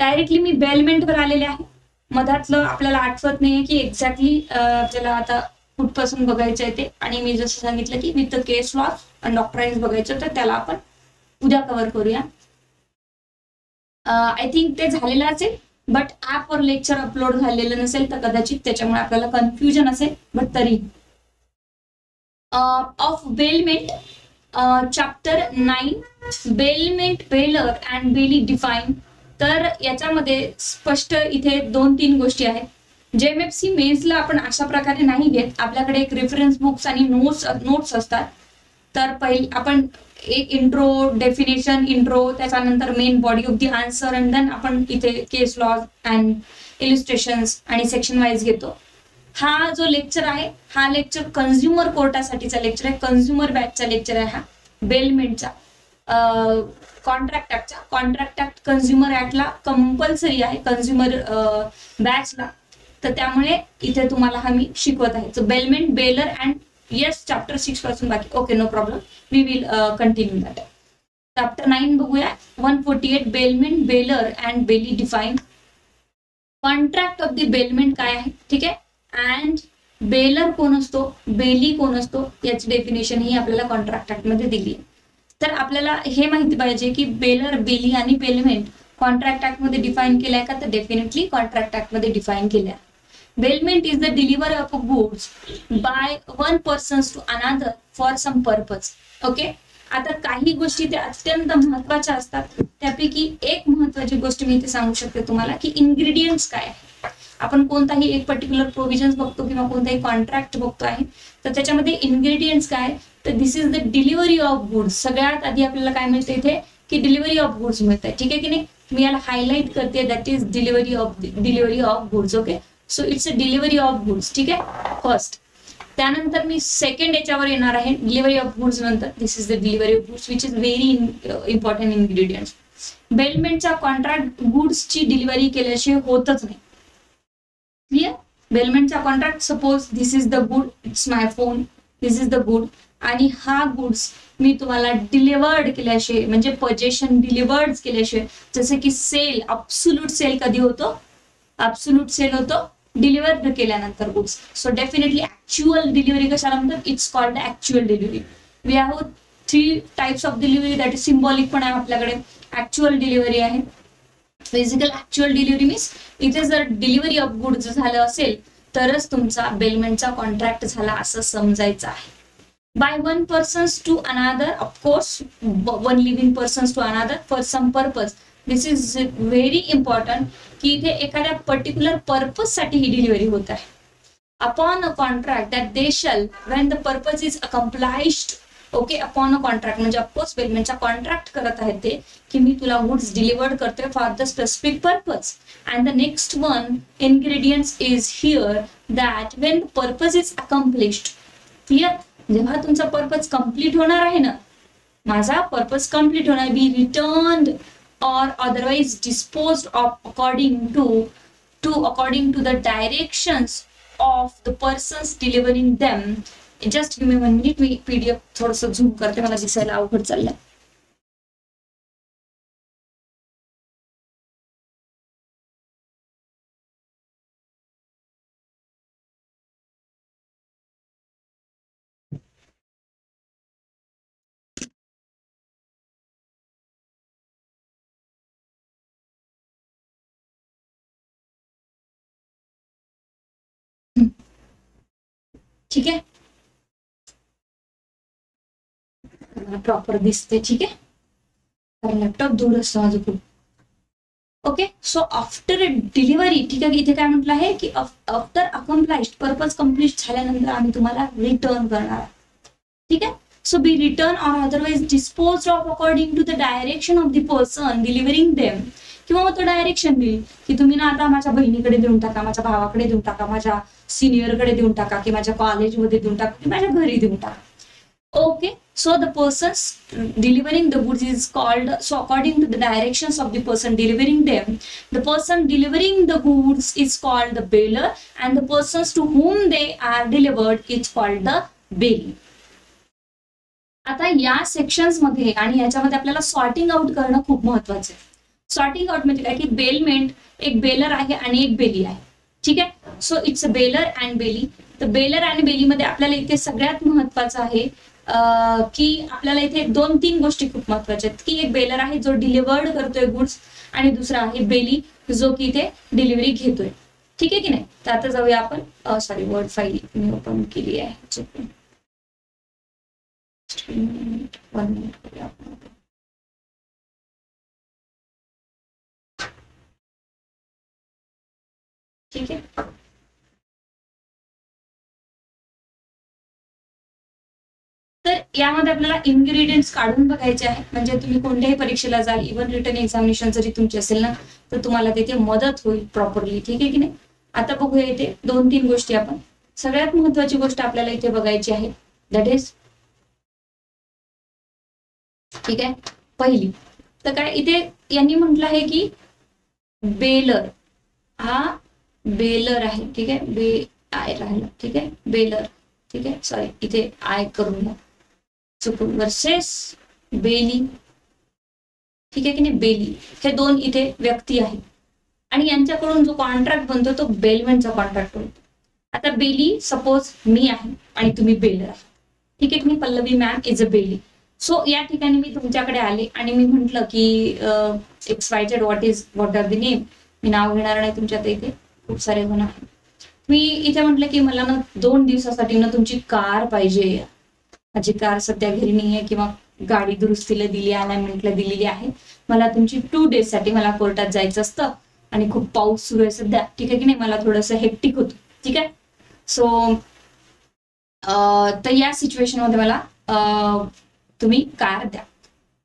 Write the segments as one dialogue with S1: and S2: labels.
S1: Directly मी बेलमेंटवर आलेले आहे. मधातलं आपल्याला आठवत नाहीये की एक्झॅक्टली आपल्याला आता कुठपासून बघायचं आहे ते. आणि मी जसं सांगितलं की विथ द केस लॉज आणि डॉक्ट्राइन्स बघायचं, तर त्याला आपण उद्या कव्हर करूया. आय थिंक ते झालेलं असेल, बट ऍपवर लेक्चर अपलोड झालेलं नसेल तर कदाचित त्याच्यामुळे आपल्याला कन्फ्युजन असेल. बट तरी of bailment chapter 9 bailment, bailor and bailee define. तर याच्यामध्ये स्पष्ट इथे 2-3 गोष्टी आहेत. JMFC मेन्सला आपण अशा प्रकारे नाही घेत. आपल्याकडे एक रेफरन्स बुक्स आणि नोट्स असतात. तर पहिले आपण एक इंट्रो, डेफिनेशन, इंट्रो, त्याच्यानंतर main body of the answer and then आपण इथे केस लॉज अँड इलिस्ट्रेशन्स आणि सेक्शन वाईज घेतो. हा जो लेक्चर आहे हा लेक्चर कन्झ्युमर कोर्टासाठीचा लेक्चर आहे, कन्झ्युमर बॅचचा लेक्चर आहे हा, बेलमेंटचा. कॉन्ट्रॅक्ट ऍक्टचा, कॉन्ट्रॅक्ट ऍक्ट कन्झ्युमर ऍक्टला कंपल्सरी आहे, कन्झ्युमर बॅचला. तर त्यामुळे इथे तुम्हाला हा मी शिकवत आहे. So bailment, bailor and yes chapter 6 पासून बाकी. Okay, no problem, we will continue that. Chapter 9 बघूया. 148 bailment, bailor and bailee define. Contract of the bailment काय आहे, ठीक आहे. अँड बेलर कोण असतो, बेली कोण असतो, याची डेफिनेशन ही आपल्याला कॉन्ट्रॅक्ट ऍक्ट मध्ये दिली आहे. तर आपल्याला हे माहिती पाहिजे की बेलर, बेली आणि बेलमेंट कॉन्ट्रॅक्ट ऍक्ट मध्ये डिफाईन केलाय का, तर डेफिनेटली कॉन्ट्रॅक्ट ऍक्ट मध्ये डिफाईन केल्या. Bailment is the delivery of goods by one person to another for some purpose. Okay, आता काही गोष्टी त्या अत्यंत महत्वाच्या असतात. त्यापैकी एक महत्वाची गोष्ट मी इथे सांगू शकते तुम्हाला की इन्ग्रेडियंट्स काय आहे. आपण कोणताही एक पर्टिक्युलर प्रोव्हिजन बघतो किंवा कोणताही कॉन्ट्रॅक्ट बघतो आहे, तर त्याच्यामध्ये इन्ग्रेडियंट्स काय, तर this is the delivery of goods. सगळ्यात आधी आपल्याला काय मिळतं इथे की डिलिव्हरी ऑफ गुड्स मिळत आहे, ठीक आहे की नाही. मी याला हायलाइट करते, that is delivery of goods. Okay, so it's a delivery of goods, ठीक आहे, फर्स्ट. त्यानंतर मी सेकंड याच्यावर येणार आहे डिलिव्हरी ऑफ गुड्स नंतर. This is the delivery of goods which is very important ingredients. बेलमेंटच्या कॉन्ट्रॅक्ट गुड्सची डिलिव्हरी केल्याशिवाय होतच नाही. क्लिअर. बेलमेंटचा contract, suppose this is the good, it's my phone, this is the good, आणि हा गुड्स मी तुम्हाला डिलिव्हर्ड केल्याशिवाय, म्हणजे पोजेशन डिलिव्हर्ड केल्याशिवाय, जसे की सेल, अब्सोल्यूट सेल कधी होतो, अब्सोल्यूट सेल होतो डिलिव्हर्ड केल्यानंतर goods. So definitely actual delivery कशाला म्हणतात, it's called actual delivery. We have 3 types of delivery, that is symbolic पण आहे आपल्याकडे. ऍक्च्युअल डिलिव्हरी आहे, फिजिकल. ऍक्च्युअल डिलिव्हरी मीन्स इथे जर डिलिव्हरी ऑफ गुड्स झालं असेल तरच तुमचा बेलमेंटचा कॉन्ट्रॅक्ट झाला असं समजायचं आहे. By one persons to another, of course one living persons to another for some purpose. This is very important की इथे एखाद्या पर्टिक्युलर पर्पज साठी ही डिलिव्हरी होत आहे. Upon a contract that they shall when the purpose is accomplished. Okay, upon a contract म्हणजे of course बेलमेंटचा contract करत आहेत ते की मी तुला गुड्स डिलिव्हर्ड करतोय for the specific purpose. And the next one ingredients is here that when the purpose is accomplished. Clear. जेव्हा तुमचा पर्पज कम्प्लीट होणार आहे ना, माझा पर्पज कम्प्लीट होणार, बी returned or otherwise disposed of according to the directions of the persons delivering them. Just give me 1 minute, me PDF थोडस zoom करते, मला दिसायला अवघड चाललंय. ठीक आहे, प्रॉपर दिसते, ठीक आहे, कारण लॅपटॉप दूर असतो माझं खूप. ओके, सो आफ्टर डिलिव्हरी, ठीक आहे, इथे काय म्हटलं आहे की आफ्टर अकम्प्लाइज्ड, पर्पज कम्प्लीट झाल्यानंतर आम्ही तुम्हाला रिटर्न करणार, ठीक आहे. So be return or otherwise dispose of according to the direction of the person delivering them. किंवा मग तो डायरेक्शन देईल की तुम्ही ना आता माझ्या बहिणीकडे देऊन टाका, माझ्या भावाकडे देऊन टाका, माझ्या सिनियरकडे देऊन टाका, की माझ्या कॉलेजमध्ये देऊन टाका, की माझ्या घरी देऊन टाका. Okay, so the persons delivering the goods is called, so according to the directions of the person delivering them, the person delivering the goods is called the bailor and the persons to whom they are delivered is called the bailee. आता या sections मध्ये आणि याच्यामध्ये आपल्याला sorting out करणं खूप महत्वाचं आहे. सॉर्टिंग आउट म्हणजे काय की बेलमेंट एक बेलर आहे आणि एक बेली आहे. ठीक आहे. So it's a bailor and bailee. तर बेलर आणि बेलीमध्ये आपल्याला इथे सगळ्यात महत्वाचं आहे की आपल्याला इथे 2-3 गोष्टी खूप महत्वाच्या आहेत की एक बेलर आहे जो डिलिव्हर्ड करतोय गुड्स आणि दुसरा आहे बेली जो की इथे डिलिव्हरी घेतोय. ठीक आहे की नाही. तर आता जाऊया आपण सॉरी वर्ड फाईल मी ओपन केली आहे चुकून. 1 मिनिट. ठीक आहे. तर यामध्ये आपल्याला इन्ग्रेडियंट्स काढून बघायचे आहे. म्हणजे तुम्ही कोणत्याही परीक्षेला जाल, इव्हन रिटर्न एक्झामिनेशन जरी तुमची असेल ना तर तुम्हाला तिथे मदत होईल प्रॉपरली. ठीक आहे की नाही. आता बघूया इथे 2-3 गोष्टी आपण. सगळ्यात महत्वाची गोष्ट आपल्याला इथे बघायची आहे दॅट इज ठीक आहे पहिली. तर काय इथे यांनी म्हटलं आहे की बेलर हा बेलर आहे. ठीक आहे. आय राहिलं. ठीक आहे. बेलर. ठीक आहे. सॉरी इथे आय करून घ्या चुकून. Versus bailee. ठीक आहे की नाही. बेली हे 2 इथे व्यक्ती आहेत आणि यांच्याकडून जो कॉन्ट्रॅक्ट बनतो तो बेलमेंटचा कॉन्ट्रॅक्ट बनतो. आता बेली सपोज मी आहे आणि तुम्ही बेलर आहे. ठीक आहे की नाही. Pallavi ma'am is a bailee. So या ठिकाणी मी तुमच्याकडे आले आणि मी म्हंटल की XYZ what are the name. मी नाव घेणार नाही तुमच्यात इथे खूप सारे जण आहेत. मी इथे म्हटलं की मला ना 2 दिवसासाठी ना तुमची कार पाहिजे. माझी कार सध्या घरी नाही आहे किंवा गाडी दुरुस्तीला दिली अलाइनमेंटला दिलेली आहे. मला तुमची 2 डेज साठी मला कोर्टात जायचं असतं आणि खूप पाऊस सुरू आहे सध्या. ठीक आहे की नाही. मला थोडंसं हेक्टिक होतं. ठीक आहे. सो तर या सिच्युएशन मध्ये मला तुम्ही कार द्या.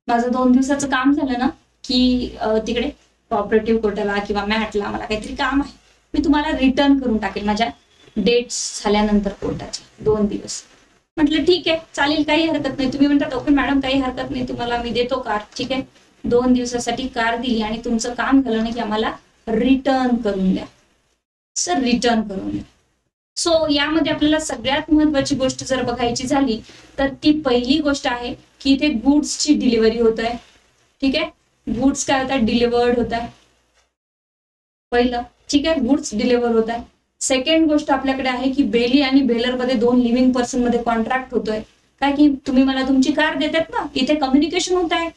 S1: माझं 2 दिवसाचं काम झालं ना की तिकडे कॉपरेटिव्ह कोर्टाला किंवा मॅटला मला काहीतरी काम आहे. मी तुम्हाला रिटर्न करून टाकेल माझ्या डेट्स झाल्यानंतर कोर्टाचे 2 दिवस. म्हटलं ठीक आहे चालेल काही हरकत नाही. तुम्ही म्हणतात ओके मॅडम काही हरकत नाही तुम्हाला मी देतो कार. ठीक आहे. 2 दिवसासाठी कार दिली आणि तुमचं काम झालं नाही की आम्हाला रिटर्न करून द्या. सर रिटर्न करून द्या. सो यामध्ये आपल्याला सगळ्यात महत्वाची गोष्ट जर बघायची झाली तर ती पहिली गोष्ट आहे की इथे गुड्सची डिलिव्हरी होत आहे. ठीक आहे. गुड्स काय होत आहे डिलिव्हर्ड होत आहे पहिलं. ठीक आहे. गुड्स डिलिव्हर होत आहे. सेकंड गोष्ट आपल्याकडे आहे की बेली आणि बेलर मध्ये 2 लिव्हिंग पर्सन मध्ये कॉन्ट्रॅक्ट होतोय. काय की तुम्ही मला तुमची कार देतात ना इथे कम्युनिकेशन होत आहे.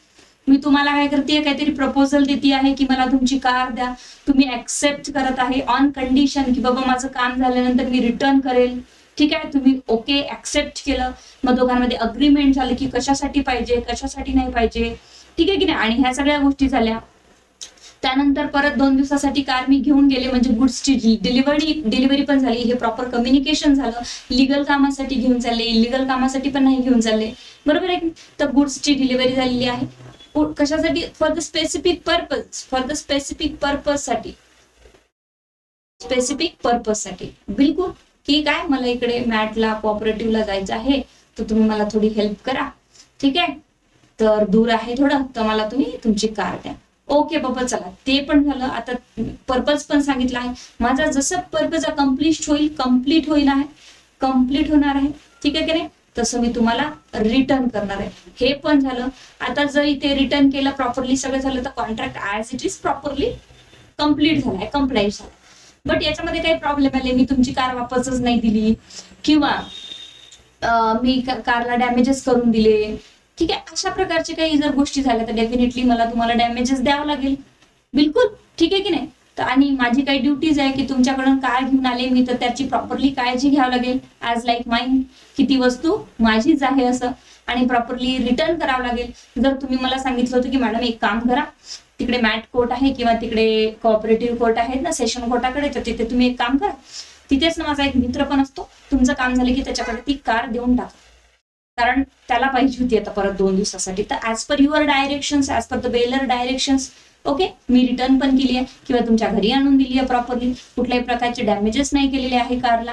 S1: मी तुम्हाला काय करते काहीतरी प्रपोजल देते आहे की मला तुमची कार द्या. तुम्ही ऍक्सेप्ट करत आहे ऑन कंडिशन की बाबा माझं काम झाल्यानंतर मी रिटर्न करेल. ठीक आहे. तुम्ही ओके ऍक्सेप्ट केलं. मग दोघांमध्ये अग्रीमेंट झालं की कशासाठी पाहिजे कशासाठी नाही पाहिजे. ठीक आहे की नाही. आणि ह्या सगळ्या गोष्टी झाल्या. त्यानंतर परत 2 दिवसासाठी कार मी घेऊन गेले म्हणजे गुड्सची डिलिव्हरी पण झाली. हे प्रॉपर कम्युनिकेशन झालं. लिगल कामासाठी घेऊन चालले इलिगल कामासाठी पण नाही घेऊन चालले. बरोबर आहे. तर गुड्सची डिलिव्हरी झालेली आहे. कशासाठी फॉर द स्पेसिफिक पर्पज साठी बिलकुल की काय मला इकडे मॅटला कोऑपरेटिव्हला जायचं आहे तर तुम्ही मला थोडी हेल्प करा. ठीक आहे. तर दूर आहे थोडं तर मला तुम्ही तुमची कार द्या. ओके बाबा चला ते पण झालं. आता पर्पज पण सांगितलं आहे. माझा जसं पर्पज कम्प्लीट होणार आहे. ठीक आहे की नाही. तसं मी तुम्हाला रिटर्न करणार आहे. हे पण झालं. आता जर इथे रिटर्न केलं प्रॉपरली सगळं झालं तर contract as it is properly complete झालाय कंप्लाय झाला. बट याच्यामध्ये काही प्रॉब्लेम आले मी तुमची कार वापसच नाही दिली किंवा मी कारला डॅमेजेस करून दिले. ठीक आहे. अशा प्रकारचे काही जर गोष्टी झाल्या तर डेफिनेटली मला तुम्हाला डॅमेजेस द्यावं लागेल. बिलकुल. ठीक आहे की नाही. तर आणि माझी काही ड्युटीज आहे की तुमच्याकडून कार घेऊन आले मी तर त्याची प्रॉपरली काळजी घ्यावी लागेल ॲज लाईक माइन की ती वस्तू माझीच आहे असं आणि प्रॉपरली रिटर्न करावं लागेल. जर तुम्ही मला सांगितलं होतं की मॅडम एक काम करा तिकडे मॅट कोर्ट आहे किंवा तिकडे कोऑपरेटिव्ह कोर्ट आहेत ना सेशन कोर्टाकडे तर तिथे तुम्ही एक काम करा. तिथेच ना माझा एक मित्र पण असतो. तुमचं काम झालं की त्याच्याकडे ती कार देऊन टाका कारण त्याला पाहिजे होती आता परत 2 दिवसासाठी. तर as per your directions as per the baler directions okay me return पण केली आहे किंवा तुमच्या घरी आणून दिली आहे प्रॉपरली. कुठल्याही प्रकारचे डॅमेजेस नाही केलेले आहे कारला.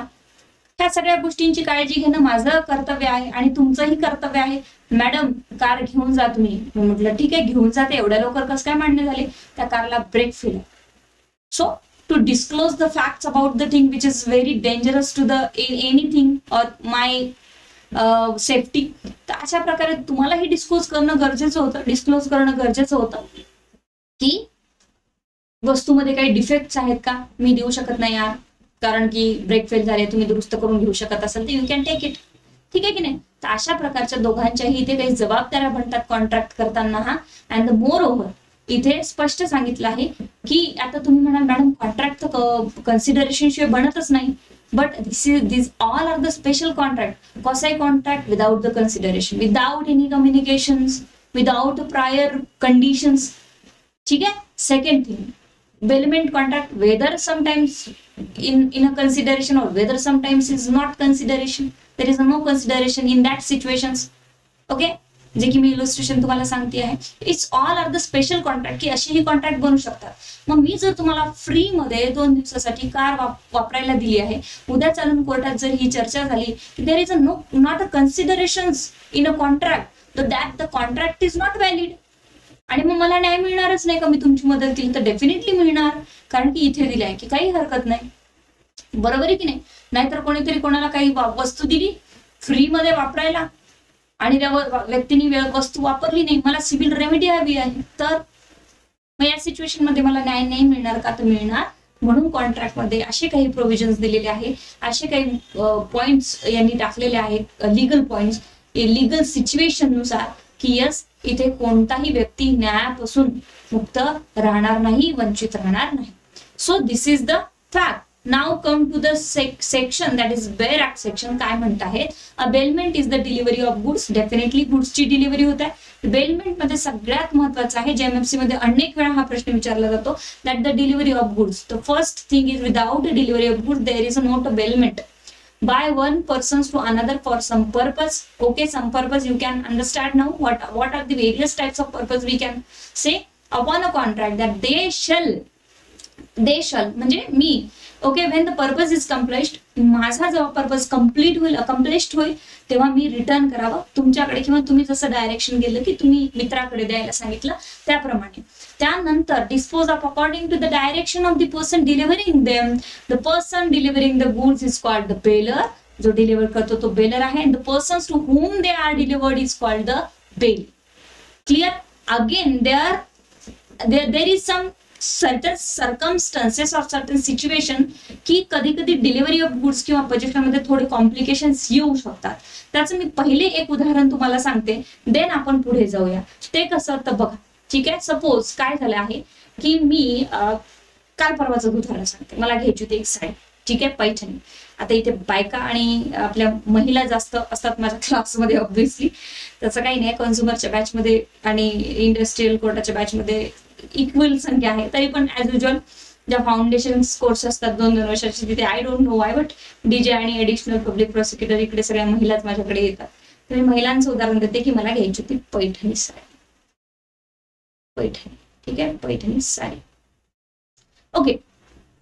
S1: ह्या सगळ्या गोष्टींची काळजी घेणं माझं कर्तव्य आहे आणि तुमचंही कर्तव्य आहे. मॅडम कार घेऊन जा तुम्ही. मी म्हटलं ठीक आहे घेऊन जाते. एवढ्या लवकर कसं काय मान्य झाले. त्या कारला ब्रेक फेल आहे. So to disclose the facts about the thing which is very dangerous to the anything or my safety. तर अशा प्रकारे तुम्हालाही डिस्क्लोज करणं गरजेचं होतं की वस्तूमध्ये काही डिफेक्ट्स आहेत का, मी देऊ शकत नाही यार, कारण की ब्रेक फेल झाले, तुम्ही दुरुस्त करून घेऊ शकत असाल तर यू कॅन टेक इट, ठीक आहे की नाही. तर अशा प्रकारच्या दोघांच्याही इथे काही जबाबदाऱ्या बनतात कॉन्ट्रॅक्ट करताना हा. अँड द मोर ओव्हर इथे स्पष्ट सांगितलं आहे की आता तुम्ही म्हणाल मॅडम कॉन्ट्रॅक्ट तर कन्सिडरेशन शिवाय बनतच नाही, but this all are the special contract. Quasi contract without the consideration, without any communications, without prior conditions, ठीक आहे. Second thing, bailment contract, whether sometimes in a consideration or whether sometimes is not consideration, there is no consideration in that situations. okay, जे की मी illustration तुम्हाला सांगते आहे. It's all are the special contract की अशीही contract बनू शकतात. मग मी जर तुम्हाला फ्री मध्ये 2 दिवसासाठी कार वापरायला दिली आहे, उद्या चालून कोर्टात जर ही चर्चा झाली की there is not a considerations in a contract, तर that the contract is not valid, आणि मग मला न्याय मिळणारच नाही का, मी तुमची मदत केली तर डेफिनेटली मिळणार, कारण की इथे दिली आहे की काही हरकत नाही, बरोबर आहे की नाही. नाहीतर कोणीतरी कोणाला काही वस्तू दिली फ्री मध्ये वापरायला आणि त्या व्यक्तीने वस्तू वापरली नाही, मला सिव्हिल रेमेडी हवी आहे, तर मग या सिच्युएशन मध्ये मला न्याय नाही मिळणार का, तर मिळणार. म्हणून कॉन्ट्रॅक्ट मध्ये असे काही प्रोव्हिजन्स दिलेले आहे, असे काही पॉइंट्स यांनी टाकलेले आहेत, लीगल पॉइंट्स लीगल सिच्युएशन नुसार, की यस इथे कोणताही व्यक्ती न्यायापासून मुक्त राहणार नाही, वंचित राहणार नाही. So this is the fact. Now come to the section that is bare act section. काय म्हणत आहेत, a bailment is the delivery of goods. Definitely गुड्सची डिलिव्हरी होत आहे. बेलमेंट मध्ये सगळ्यात महत्वाचं आहे, जेएमएफसी मध्ये अनेक वेळा हा प्रश्न विचारला जातो, that the delivery of goods. The first thing is without delivery of goods there is not a bailment by one person to another for some purpose. Okay, some purpose you can understand now. What are the various types of purpose we can say upon a contract that they shall म्हणजे मी. Okay, when the purpose is accomplished, माझा जेव्हा purpose complete होईल, accomplished होईल, तेव्हा मी return करावं तुमच्याकडे, किंवा तुम्ही जसं डायरेक्शन गेलं की तुम्ही मित्राकडे द्यायला सांगितलं त्याप्रमाणे. त्यानंतर dispose of according to the direction of the person delivering them. The person delivering the goods is called the bailor. जो डिलिव्हर करतो तो बेलर आहे. The persons to whom they are delivered is called the bail. Clear? Again, there is some certain circumstances or certain situation की कधी कधी delivery of goods किंवा position मध्ये थोडे कॉम्प्लिकेशन्स येऊ शकतात. त्याचं मी पहिले एक उदाहरण तुम्हाला सांगते, देन आपण पुढे जाऊया. ते कसं तर बघा, ठीक आहे. सपोज काय झालं आहे की मी काल परवाचं उदाहरण सांगते. मला घ्यायची होती एक साडी, ठीक आहे, पैठणी. आता इथे बायका आणि आपल्या महिला जास्त असतात माझ्या क्लासमध्ये, ऑब्व्हियसली त्याचं काही नाही. कन्झ्युमरच्या बॅचमध्ये आणि इंडस्ट्रियल कोर्टाच्या बॅचमध्ये इक्वल संख्या आहे, तरी पण ऍज युजल ज्या फाउंडेशन कोर्स असतात 2-2 वर्षाचे, तिथे I don't know Y, but DJ आणि ऍडिशनल पब्लिक प्रोसिक्युटर इकडे सगळ्या महिलाच माझ्याकडे येतात. तर मी महिलांचं उदाहरण देते की मला घ्यायची होती पैठणी साडी. पैठणी, ठीक आहे, पैठणी साडी. ओके,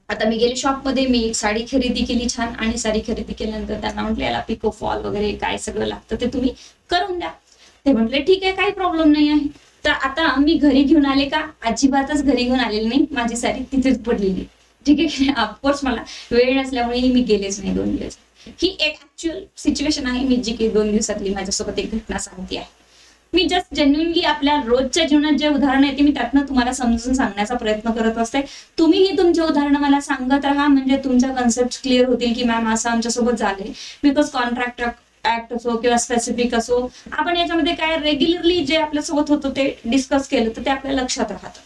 S1: आता मी गेले शॉपमध्ये, मी एक साडी खरेदी केली छान, आणि साडी खरेदी केल्यानंतर त्यांना म्हटलं याला पिको फॉल वगैरे काय सगळं लागतं ते तुम्ही करून द्या. ते म्हटले ठीक आहे, काही प्रॉब्लेम नाही आहे. तर आता मी घरी घेऊन आले का, अजिबातच घरी घेऊन आलेली नाही, माझी साडी तिथेच पडलेली, ठीक आहे. ऑफकोर्स मला वेळ नसल्यामुळे मी गेलेच नाही 2 दिवस. ही एक ऍक्च्युअल सिच्युएशन आहे, मी जी काही 2 दिवसातली माझ्यासोबत एक घटना सांगते आहे. मी जस्ट जेन्युइनली आपल्या रोजच्या जीवनात जे उदाहरणं येते मी त्यातनं तुम्हाला समजून सांगण्याचा प्रयत्न करत असते. तुम्हीही तुमचे उदाहरणं मला सांगत राहा, म्हणजे तुमच्या कन्सेप्ट क्लिअर होतील की मॅम असं आमच्यासोबत झालंय. बिकॉज कॉन्ट्रॅक्ट ऍक्ट असो किंवा स्पेसिफिक असो, आपण याच्यामध्ये काय रेग्युलरली जे आपल्यासोबत होतं ते डिस्कस केलं तर ते आपल्या लक्षात राहतं.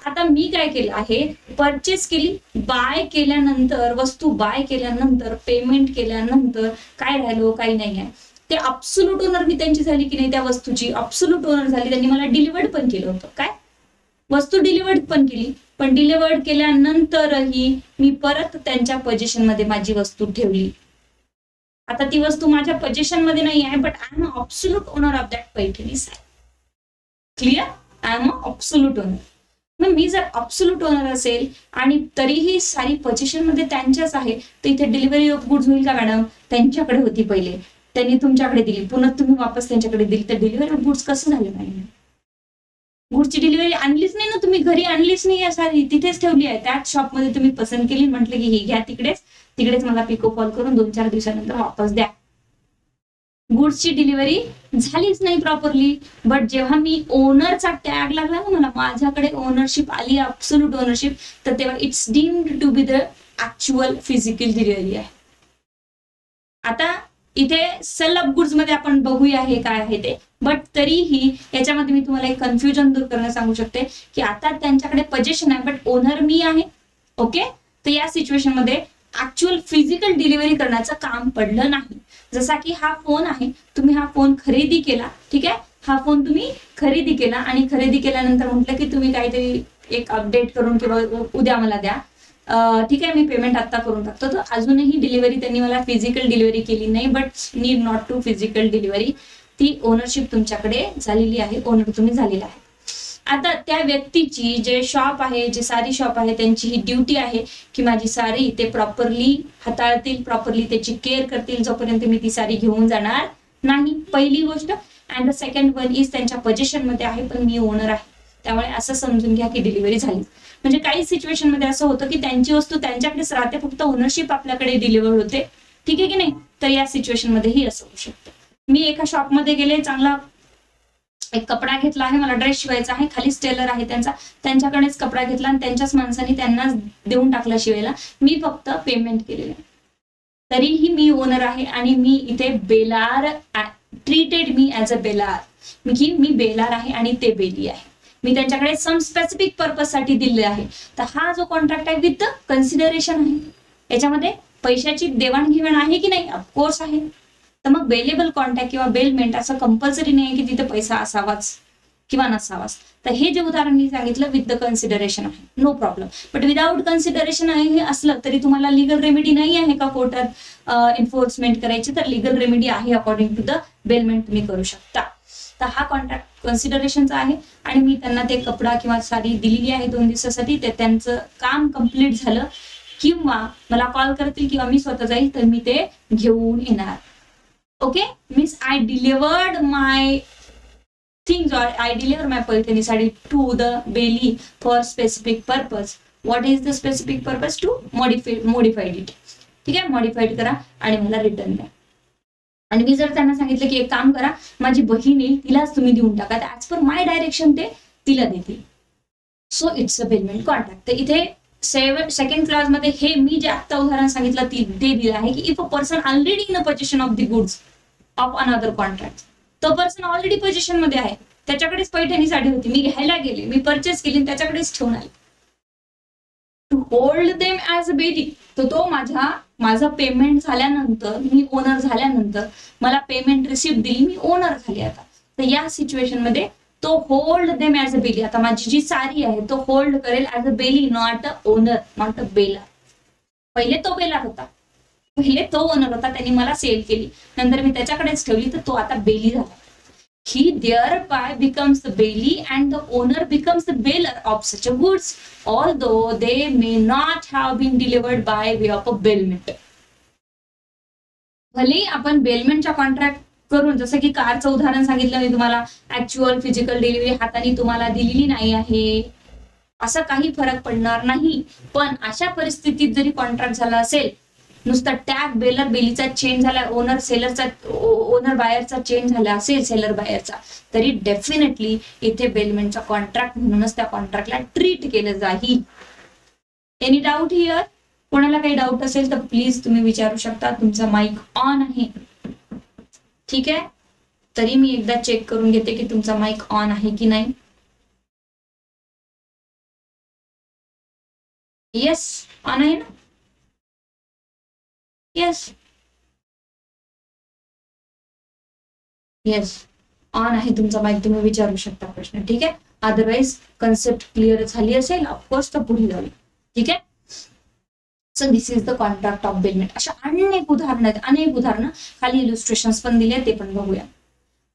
S1: आता मी काय केलं आहे, परचेस केली, बाय केल्यानंतर, वस्तू बाय केल्यानंतर, पेमेंट केल्यानंतर काय राहिलो, काही नाही आहे. ते अब्सोल्यूट ओनर मी त्यांची झाली की नाही, त्या वस्तूची अब्सोल्यूट ओनर झाली. त्यांनी मला डिलिव्हर्ड पण केलं होतं, काय वस्तू डिलिव्हर्ड पण केली, पण डिलिव्हर्ड केल्यानंतरही मी परत त्यांच्या पोझिशन मध्ये माझी वस्तू ठेवली. आता ती वस्तू माझ्या पोझिशन मध्ये नाही आहे, but I am absolute owner of that Paithani sari. Clear? I am absolute owner. मग मी जर अब्सोल्यूट ओनर असेल आणि तरीही सारी पोझिशन मध्ये त्यांच्याच आहे, तर इथे डिलिव्हरी ऑफ गुड्स होईल का मॅडम? त्यांच्याकडे होती पहिले, त्यांनी तुमच्याकडे दिली, पुन्हा तुम्ही वापस त्यांच्याकडे दिली, तर डिलिव्हरी ऑफ गुड्स कसं झालं नाही? गुड्सची डिलिव्हरी आणलीच नाही ना तुम्ही, घरी आणलीच नाही आहे साडी, तिथेच ठेवली आहे. त्याच शॉपमध्ये तुम्ही पसंत केली, म्हटलं की ही घ्या, तिकडेच मला पिको फॉल करून 2-4 दिवसानंतर वापस द्या. गुड्सची डिलिव्हरी झालीच नाही प्रॉपरली. बट जेव्हा मी ओनरचा टॅग लागला ना मला, माझ्याकडे ओनरशिप आली, अब्सोल्यूट ओनरशिप, तर तेव्हा it's deemed to be the actual physical delivery आहे. आता इथे सेल ऑफ गुड्स मध्ये आपण बघूया हे काय आहे ते. बट तरीही याच्यामध्ये मी तुम्हाला एक कन्फ्युजन दूर करणं सांगू शकते की आता त्यांच्याकडे पोझिशन आहे बट ओनर मी आहे. ओके, तर या सिच्युएशन मध्ये ऍक्च्युअल फिजिकल डिलिव्हरी करण्याचं काम पडलं नाही. जसा की हा फोन आहे, तुम्ही हा फोन खरेदी केला, ठीक आहे, हा फोन तुम्ही खरेदी केला आणि खरेदी केल्यानंतर म्हटलं की तुम्ही काहीतरी एक अपडेट करून किंवा उद्या मला द्या, ठीक आहे, मी पेमेंट आता करून टाकतो. तर अजूनही डिलिव्हरी त्यांनी मला फिजिकल डिलिव्हरी केली नाही. But need not to physical delivery, ती ओनरशिप तुमच्याकडे झालेली आहे, ओनर तुम्ही झालेला आहे. आता त्या व्यक्तीची जे शॉप आहे, जे सारी शॉप आहे, त्यांची ही ड्युटी आहे की माझी साडी ते प्रॉपरली हाताळतील, प्रॉपरली त्याची केअर करतील जोपर्यंत मी ती साडी घेऊन जाणार नाही, पहिली गोष्ट. And the second one is त्यांच्या पोझिशन मध्ये आहे पण मी ओनर आहे, त्यामुळे असं समजून घ्या की डिलिव्हरी झाली. म्हणजे काही सिच्युएशन मध्ये असं होतं की त्यांची वस्तू त्यांच्याकडेच राहते, फक्त ओनरशिप आपल्याकडे डिलिव्हर होते, ठीक आहे की नाही. तर या सिच्युएशन मध्येही असं होऊ शकतं. मी एका शॉपमध्ये गेले, चांगला एक कपडा घेतला आहे, मला ड्रेस शिवायचा आहे, खाली टेलर आहे त्यांच्याकडेच कपडा घेतला आणि त्यांच्याच माणसाने त्यांना देऊन टाकला शिवायला, मी फक्त पेमेंट केलेलं. तरीही मी ओनर आहे आणि मी इथे बेलार, ट्रीटेड मी ऍज अ बेलार, मी बेलार आहे आणि ते बेली आहे. मी त्यांच्याकडे सम स्पेसिफिक पर्पज साठी दिले आहे. तर हा जो कॉन्ट्रॅक्ट आहे विथ कन्सिडरेशन आहे, याच्यामध्ये पैशाची देवाणघेवाण आहे की नाही, ऑफकोर्स आहे. तर मग बेलेबल कॉन्ट्रॅक्ट किंवा बेलमेंट असं कंपल्सरी नाही की तिथे पैसा असावाच किंवा नसावाच. तर हे जे उदाहरण मी सांगितलं विथ द कन्सिडरेशन आहे, no problem. But without consideration आहे हे असलं तरी तुम्हाला लिगल रेमेडी नाही आहे का कोर्टात एन्फोर्समेंट करायची, तर लिगल रेमेडी आहे अकॉर्डिंग टू द बेलमेंट तुम्ही करू शकता. तर हा कॉन्ट्रॅक्ट कन्सिडरेशनचा आहे आणि मी त्यांना ते कपडा किंवा साडी दिलेली आहे 2 दिवसासाठी, ते त्यांचं काम कम्प्लीट झालं किंवा मला कॉल करतील किंवा मी स्वतः जाईल तर मी ते घेऊन येणार. Okay, means I delivered my things or I deliver my Paithani sari to the belly for specific purpose. What is the specific purpose? To modified it. ठीक आहे, मॉडिफाईड करा आणि मला रिटर्न द्या. आणि मी जर त्यांना सांगितलं की एक काम करा, माझी बहीण येईल, तिलाच तुम्ही देऊन टाका, तर ऍज पर माय डायरेक्शन ते तिला देतील. So it's a bailment contract. तर इथे सेकंड क्लॉज मध्ये हे मी जे आता उदाहरण सांगितलं ते दिलं आहे की if a person already in a position of the goods of another contract, तो पर्सन ऑलरेडी पोझिशन मध्ये आहे, त्याच्याकडेच पैठणी साडी होती, मी घ्यायला गेले, मी परचेस केली, त्याच्याकडेच ठेवून आले. To hold them as a bailee, तर तो माझं पेमेंट झाल्यानंतर, मी ओनर झाल्यानंतर मला पेमेंट रिसिप्ट दिली, मी ओनर झाली आता. तर या सिच्युएशन मध्ये तो hold them as a bailee, आता माझी जी साडी आहे तो होल्ड करेल as a bailee, not a owner, not a bailor. पहिले तो बेलर होता, पहिले तो ओनर होता, त्यांनी मला सेल केली, नंतर मी त्याच्याकडेच ठेवली, तर तो आता बेली झाला. He thereby becomes the belly and the owner becomes the bearer of such a goods, although they may not have been delivered by way of a bailment. भले आपण बेलमेंटच्या कॉन्ट्रॅक्ट करून, जसं की कारचं उदाहरण सांगितलं मी तुम्हाला, ऍक्च्युअल फिजिकल डिलिव्हरी हाताने तुम्हाला दिलेली नाही आहे, असं काही फरक पडणार नाही. पण अशा परिस्थितीत जरी कॉन्ट्रॅक्ट झाला असेल, नुसता टॅग बेलर बेलीचा चेंज झाला, ओनर सेलरचा, ओनर बायरचा चेंज झाला असेल, सेलर बायरचा, तरी डेफिनेटली इथे बेलमेंटचा कॉन्ट्रॅक्ट म्हणूनच त्या कॉन्ट्रॅक्टला ट्रीट केलं जाईल. Any doubt here? कोणाला काही डाऊट असेल तर प्लीज तुम्ही विचारू शकता. तुमचा माईक ऑन आहे, ठीक आहे. तरी मी एकदा चेक करून घेते की तुमचा माईक ऑन आहे की नाही. येस, ऑन आहे ना? येस येस, ऑन आहे तुमचा माईक, तुम्ही विचारू शकता प्रश्न, ठीक आहे. अदरवाइज कन्सेप्ट क्लिअर झाली असेल ऑफकोर्स तर पुढे जाऊ, ठीक आहे. So this is the contract of bailment. अशा अनेक उदाहरणं आहेत, अनेक उदाहरणं, खाली इलुस्ट्रेशन्स पण दिले, ते पण बघूया.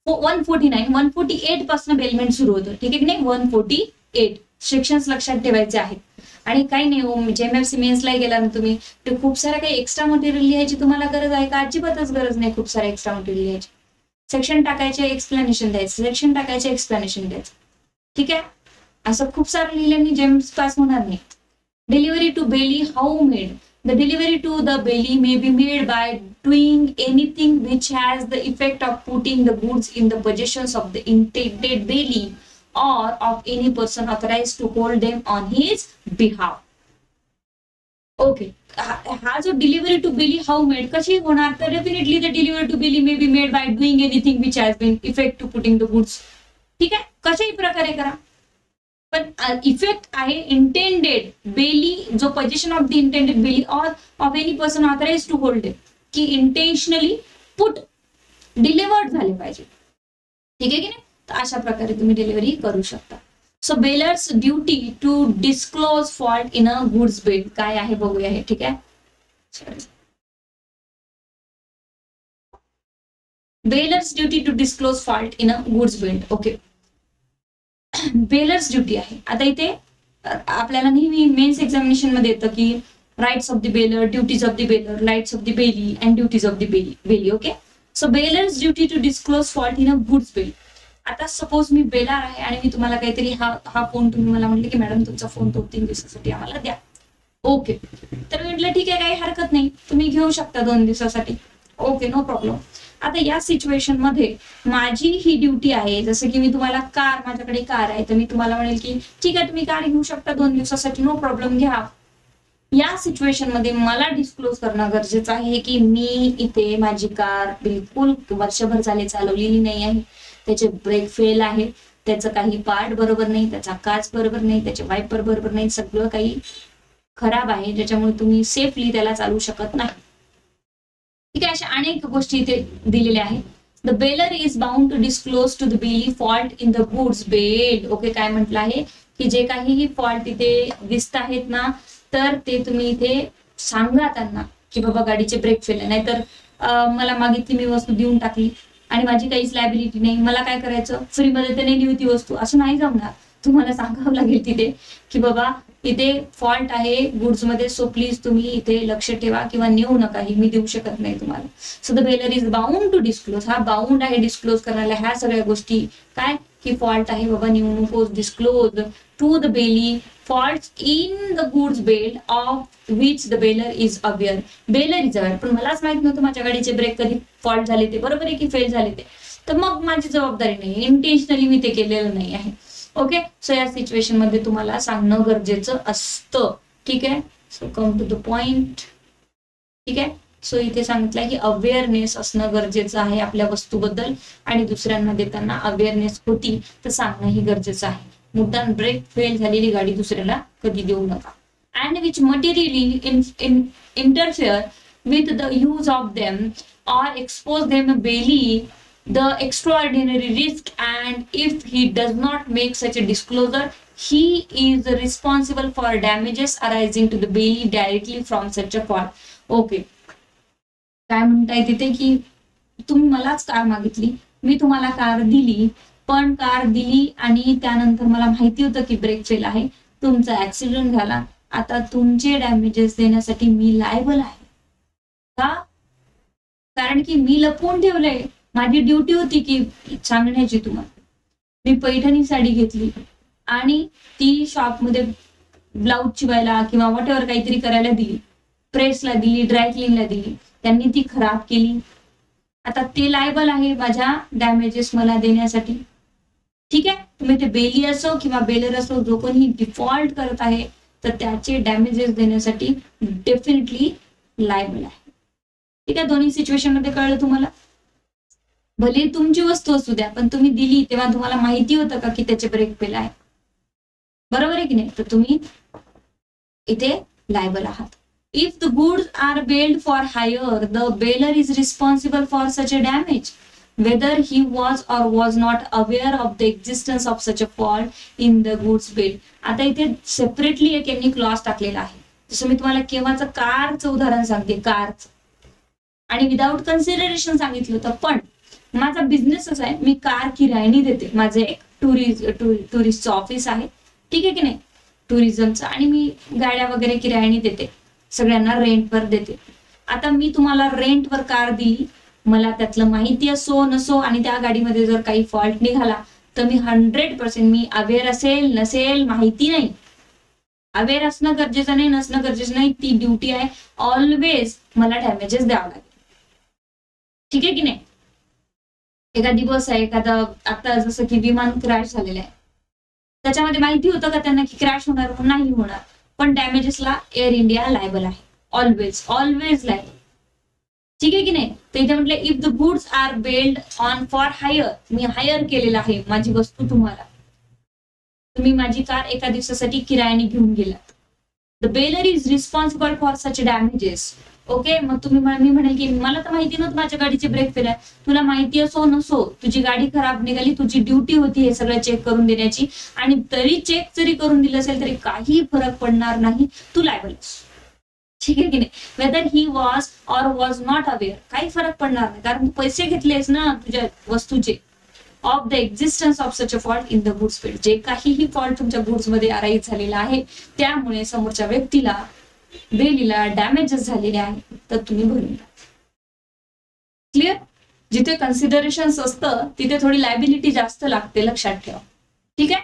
S1: 149, 148 पासून बेलमेंट सुरू होतं, ठीक आहे की नाही. 148 सेक्शन्स लक्षात ठेवायचे आहेत. आणि काही नाही, जेएमएफसी मेन्सला गेला ना तुम्ही, तर खूप साऱ्या काही एक्स्ट्रा मटेरियल लिहायची तुम्हाला गरज आहे का? अजिबातच गरज नाही खूप सारे एक्स्ट्रा मटेरियल लिहायचे. सेक्शन टाकायचे, एक्सप्लेनेशन द्यायचं, सेक्शन टाकायचे, एक्सप्लेनेशन द्यायचं, ठीक आहे. असं खूप सारं लिहिल्याने जेएमएफसी पास होणार नाही. Delivery to bailee, how made? The delivery to the belly may be made by doing anything which has the effect of putting the goods in the possession of the intended bailee or of any person authorized to hold them on his behalf. Okay, हा जो delivery to bailee how made कशी होणार, तर definitely the delivery to bailee may be made by doing anything which has been effect to putting the goods. ठीक आहे, कशाही प्रकारे करा, पण इफेक्ट आहे इंटेंडेड बेली, जो position of the intended bailee or of any person authorize to hold it, की intentionally put delivered झाले पाहिजे. ठीक आहे की नाही, तर अशा प्रकारे तुम्ही डिलिव्हरी करू शकता. So bailor's duty to disclose fault in a goods bill काय आहे बघूया हे. ठीक आहे, bailor's duty to disclose fault in a goods bill. Okay, bailor's duty आहे. आता इथे आपल्याला नेहमी मेन्स एक्झामिनेशन मध्ये येतं की rights of the bailor, duties of the bailor, rights of the bailee and duties of the bailee. Okay, so bailor's duty to disclose fault in a goods bill. आता suppose मी bailor आहे आणि मी तुम्हाला काहीतरी हा फोन, तुम्ही मला म्हटले की मॅडम तुमचा फोन 2-3 दिवसासाठी आम्हाला द्या. ओके, तर मी म्हटलं ठीक आहे, काही हरकत नाही, तुम्ही घेऊ शकता 2 दिवसासाठी. Okay, no problem. आता या सिच्युएशन मध्ये माझी ही ड्युटी आहे, जसं की मी तुम्हाला कार, माझ्याकडे कार आहे, तर मी तुम्हाला म्हणेल की ठीक आहे तुम्ही कार घेऊ शकता 2 दिवसासाठी, नो प्रॉब्लेम, घ्या. या सिच्युएशन मध्ये मला डिस्क्लोज करणं गरजेचं आहे की मी इथे माझी कार बिलकुल वर्षभर झाले चालवलेली नाही आहे, त्याचे ब्रेक फेल आहे, त्याचं काही पार्ट बरोबर नाही, त्याचा काच बरोबर नाही, त्याचे वायपर बरोबर नाही, सगळं काही खराब आहे, ज्याच्यामुळे तुम्ही सेफली त्याला चालवू शकत नाही. ठीक आहे, अशा अनेक गोष्टी इथे दिलेल्या आहेत. The baler is bound to disclose to the bailee fault in the goods bailed. Okay, काय म्हटलं आहे की जे काहीही फॉल्ट इथे दिसत आहेत ना, तर ते तुम्ही इथे सांगा त्यांना की बाबा गाडीचे ब्रेक फेल आहे, नाहीतर मला मागितली, मी वस्तू देऊन टाकली आणि माझी काहीच लायबिलिटी नाही, मला काय करायचं, फ्रीमध्ये तर नाही देऊ ती वस्तू, असं नाही जमणार. तुम्हाला सांगावं लागेल तिथे की बाबा इथे फॉल्ट आहे गुड्स मध्ये, सो प्लीज तुम्ही इथे लक्ष ठेवा किंवा नेऊ नका, ही मी देऊ शकत नाही तुम्हाला. So the baler is bound to disclose, हा बाउंड आहे डिस्क्लोज करायला ह्या सगळ्या गोष्टी, काय की फॉल्ट आहे बाबा, नेऊ नकोस, disclose to the bailee faults in the goods bail of which the baler is aware. Bailor is aware, पण मलाच माहित नव्हतं माझ्या गाडीचे ब्रेक कधी फॉल्ट झाले ते, बरोबर आहे की फेल झाले ते, तर मग माझी जबाबदारी नाही, इंटेन्शनली मी ते केलेलं नाही आहे. ओके, सो या सिच्युएशन मध्ये तुम्हाला सांगणं गरजेचं असतं. ठीक आहे, so come to the point. ठीक आहे, सो इथे सांगितलंय की अवेअरनेस असणं गरजेचं आहे आपल्या वस्तूबद्दल, आणि दुसऱ्यांना देताना अवेअरनेस होती तर सांगणंही गरजेचं आहे. मुद्दाम ब्रेक फेल झालेली गाडी दुसऱ्याला कधी देऊ नका. And which materially interfere with the use of them or expose them barely the extraordinary risk, and if he does not make such a disclosure, he is responsible for damages arising to the bailee directly from such a fault. Okay, काय म्हणताय तिथे की तुम्ही मलाच car मागितली, मी तुम्हाला car दिली, पण कार दिली आणि त्यानंतर मला माहिती होतं की ब्रेक फेल आहे, तुमचा ऍक्सिडेंट झाला, आता तुमचे डॅमेजेस देण्यासाठी मी लायबल आहे का? कारण की मी लपवून ठेवलंय, माझी ड्युटी होती की सांगण्याची तुम्हाला. मी पैठणी साडी घेतली आणि ती शॉपमध्ये ब्लाऊज शिवायला किंवा वॉट एव्हर काहीतरी करायला दिली, प्रेसला दिली, ड्राय क्लीनला दिली, त्यांनी ती खराब केली, आता ते लायबल आहे माझ्या डॅमेजेस मला देण्यासाठी. ठीक आहे, तुम्ही ते बेली असो किंवा बेलर असो, जो कोणी डिफॉल्ट करत आहे तर त्याचे डॅमेजेस देण्यासाठी डेफिनेटली लायबल आहे. ठीक आहे, दोन्ही सिच्युएशन मध्ये कळलं तुम्हाला. भले तुमची वस्तू असू द्या, पण तुम्ही दिली तेव्हा तुम्हाला माहिती होतं का की त्याचे ब्रेक फेल आहे, बरोबर आहे की नाही, तर तुम्ही इथे लायबल आहात. If the goods are bailed for hire, the baler is responsible for such a damage whether he was or was not aware of the existence of such a fault in the goods bailed. आता इथे separately एक यांनी clause टाकलेला आहे. जसं मी तुम्हाला केव्हाचं कारचं उदाहरण सांगते, कारचं, आणि विदाउट कन्सिडरेशन सांगितलं होतं, पण माझा बिझनेसच आहे, मी कार किरायनी देते, माझं एक टुरिस्टचं ऑफिस आहे, ठीक आहे की नाही, टुरिझमचं, आणि मी गाड्या वगैरे किरायनी देते, सगळ्यांना रेंटवर देते. आता मी तुम्हाला रेंटवर कार दिली, मला त्यातलं माहिती असो नसो, आणि त्या गाडीमध्ये जर काही फॉल्ट निघाला तर मी 100% मी अवेअर असेल नसेल माहिती नाही, अवेअर असणं गरजेचं नाही, नसणं गरजेचं नाही, ती ड्युटी आहे, ऑलवेज मला डॅमेजेस द्यावं लागेल. ठीक आहे की नाही. एखादी बस आहे, एखादा आता जसं की विमान क्रॅश झालेलं आहे, त्याच्यामध्ये माहिती होतं का त्यांना की क्रॅश होणार नाही होणार, पण डॅमेजेसला एअर इंडिया लायबल आहे. Always always liable. ठीक आहे की नाही. तर इथे म्हटलं if the goods are bailed on for hire, मी हायर केलेलं आहे माझी वस्तू तुम्हाला, तुम्ही माझी कार एका दिवसासाठी किरायाने घेऊन गेलात, the baler is responsible for such damages. Okay, मग तुम्ही मी म्हणेल की मला तर माहिती नव्हतं माझ्या गाडीचे ब्रेक फेल आहे. तुला माहिती असो नसो, तुझी गाडी खराब निघाली, तुझी ड्युटी होती हे सगळं चेक करून देण्याची, आणि तरी चेक जरी करून दिलं असेल तरी काही फरक पडणार नाही, तू लायबल. ठीक आहे की नाही. Weather he was or was not aware, काही फरक पडणार नाही, कारण तू पैसे घेतलेस ना तुझ्या वस्तूचे, of the existence of such a fault in the goods field, जे काहीही फॉल्ट तुमच्या गुड्स मध्ये अराईज झालेला आहे त्यामुळे समोरच्या व्यक्तीला बेलीला डॅमेजेस झालेले आहेत, तर तुम्ही भरून द्या. क्लिअर. जिथे कन्सिडरेशन असतं तिथे थोडी लायबिलिटी जास्त लागते, लक्षात ठेवा. ठीक आहे.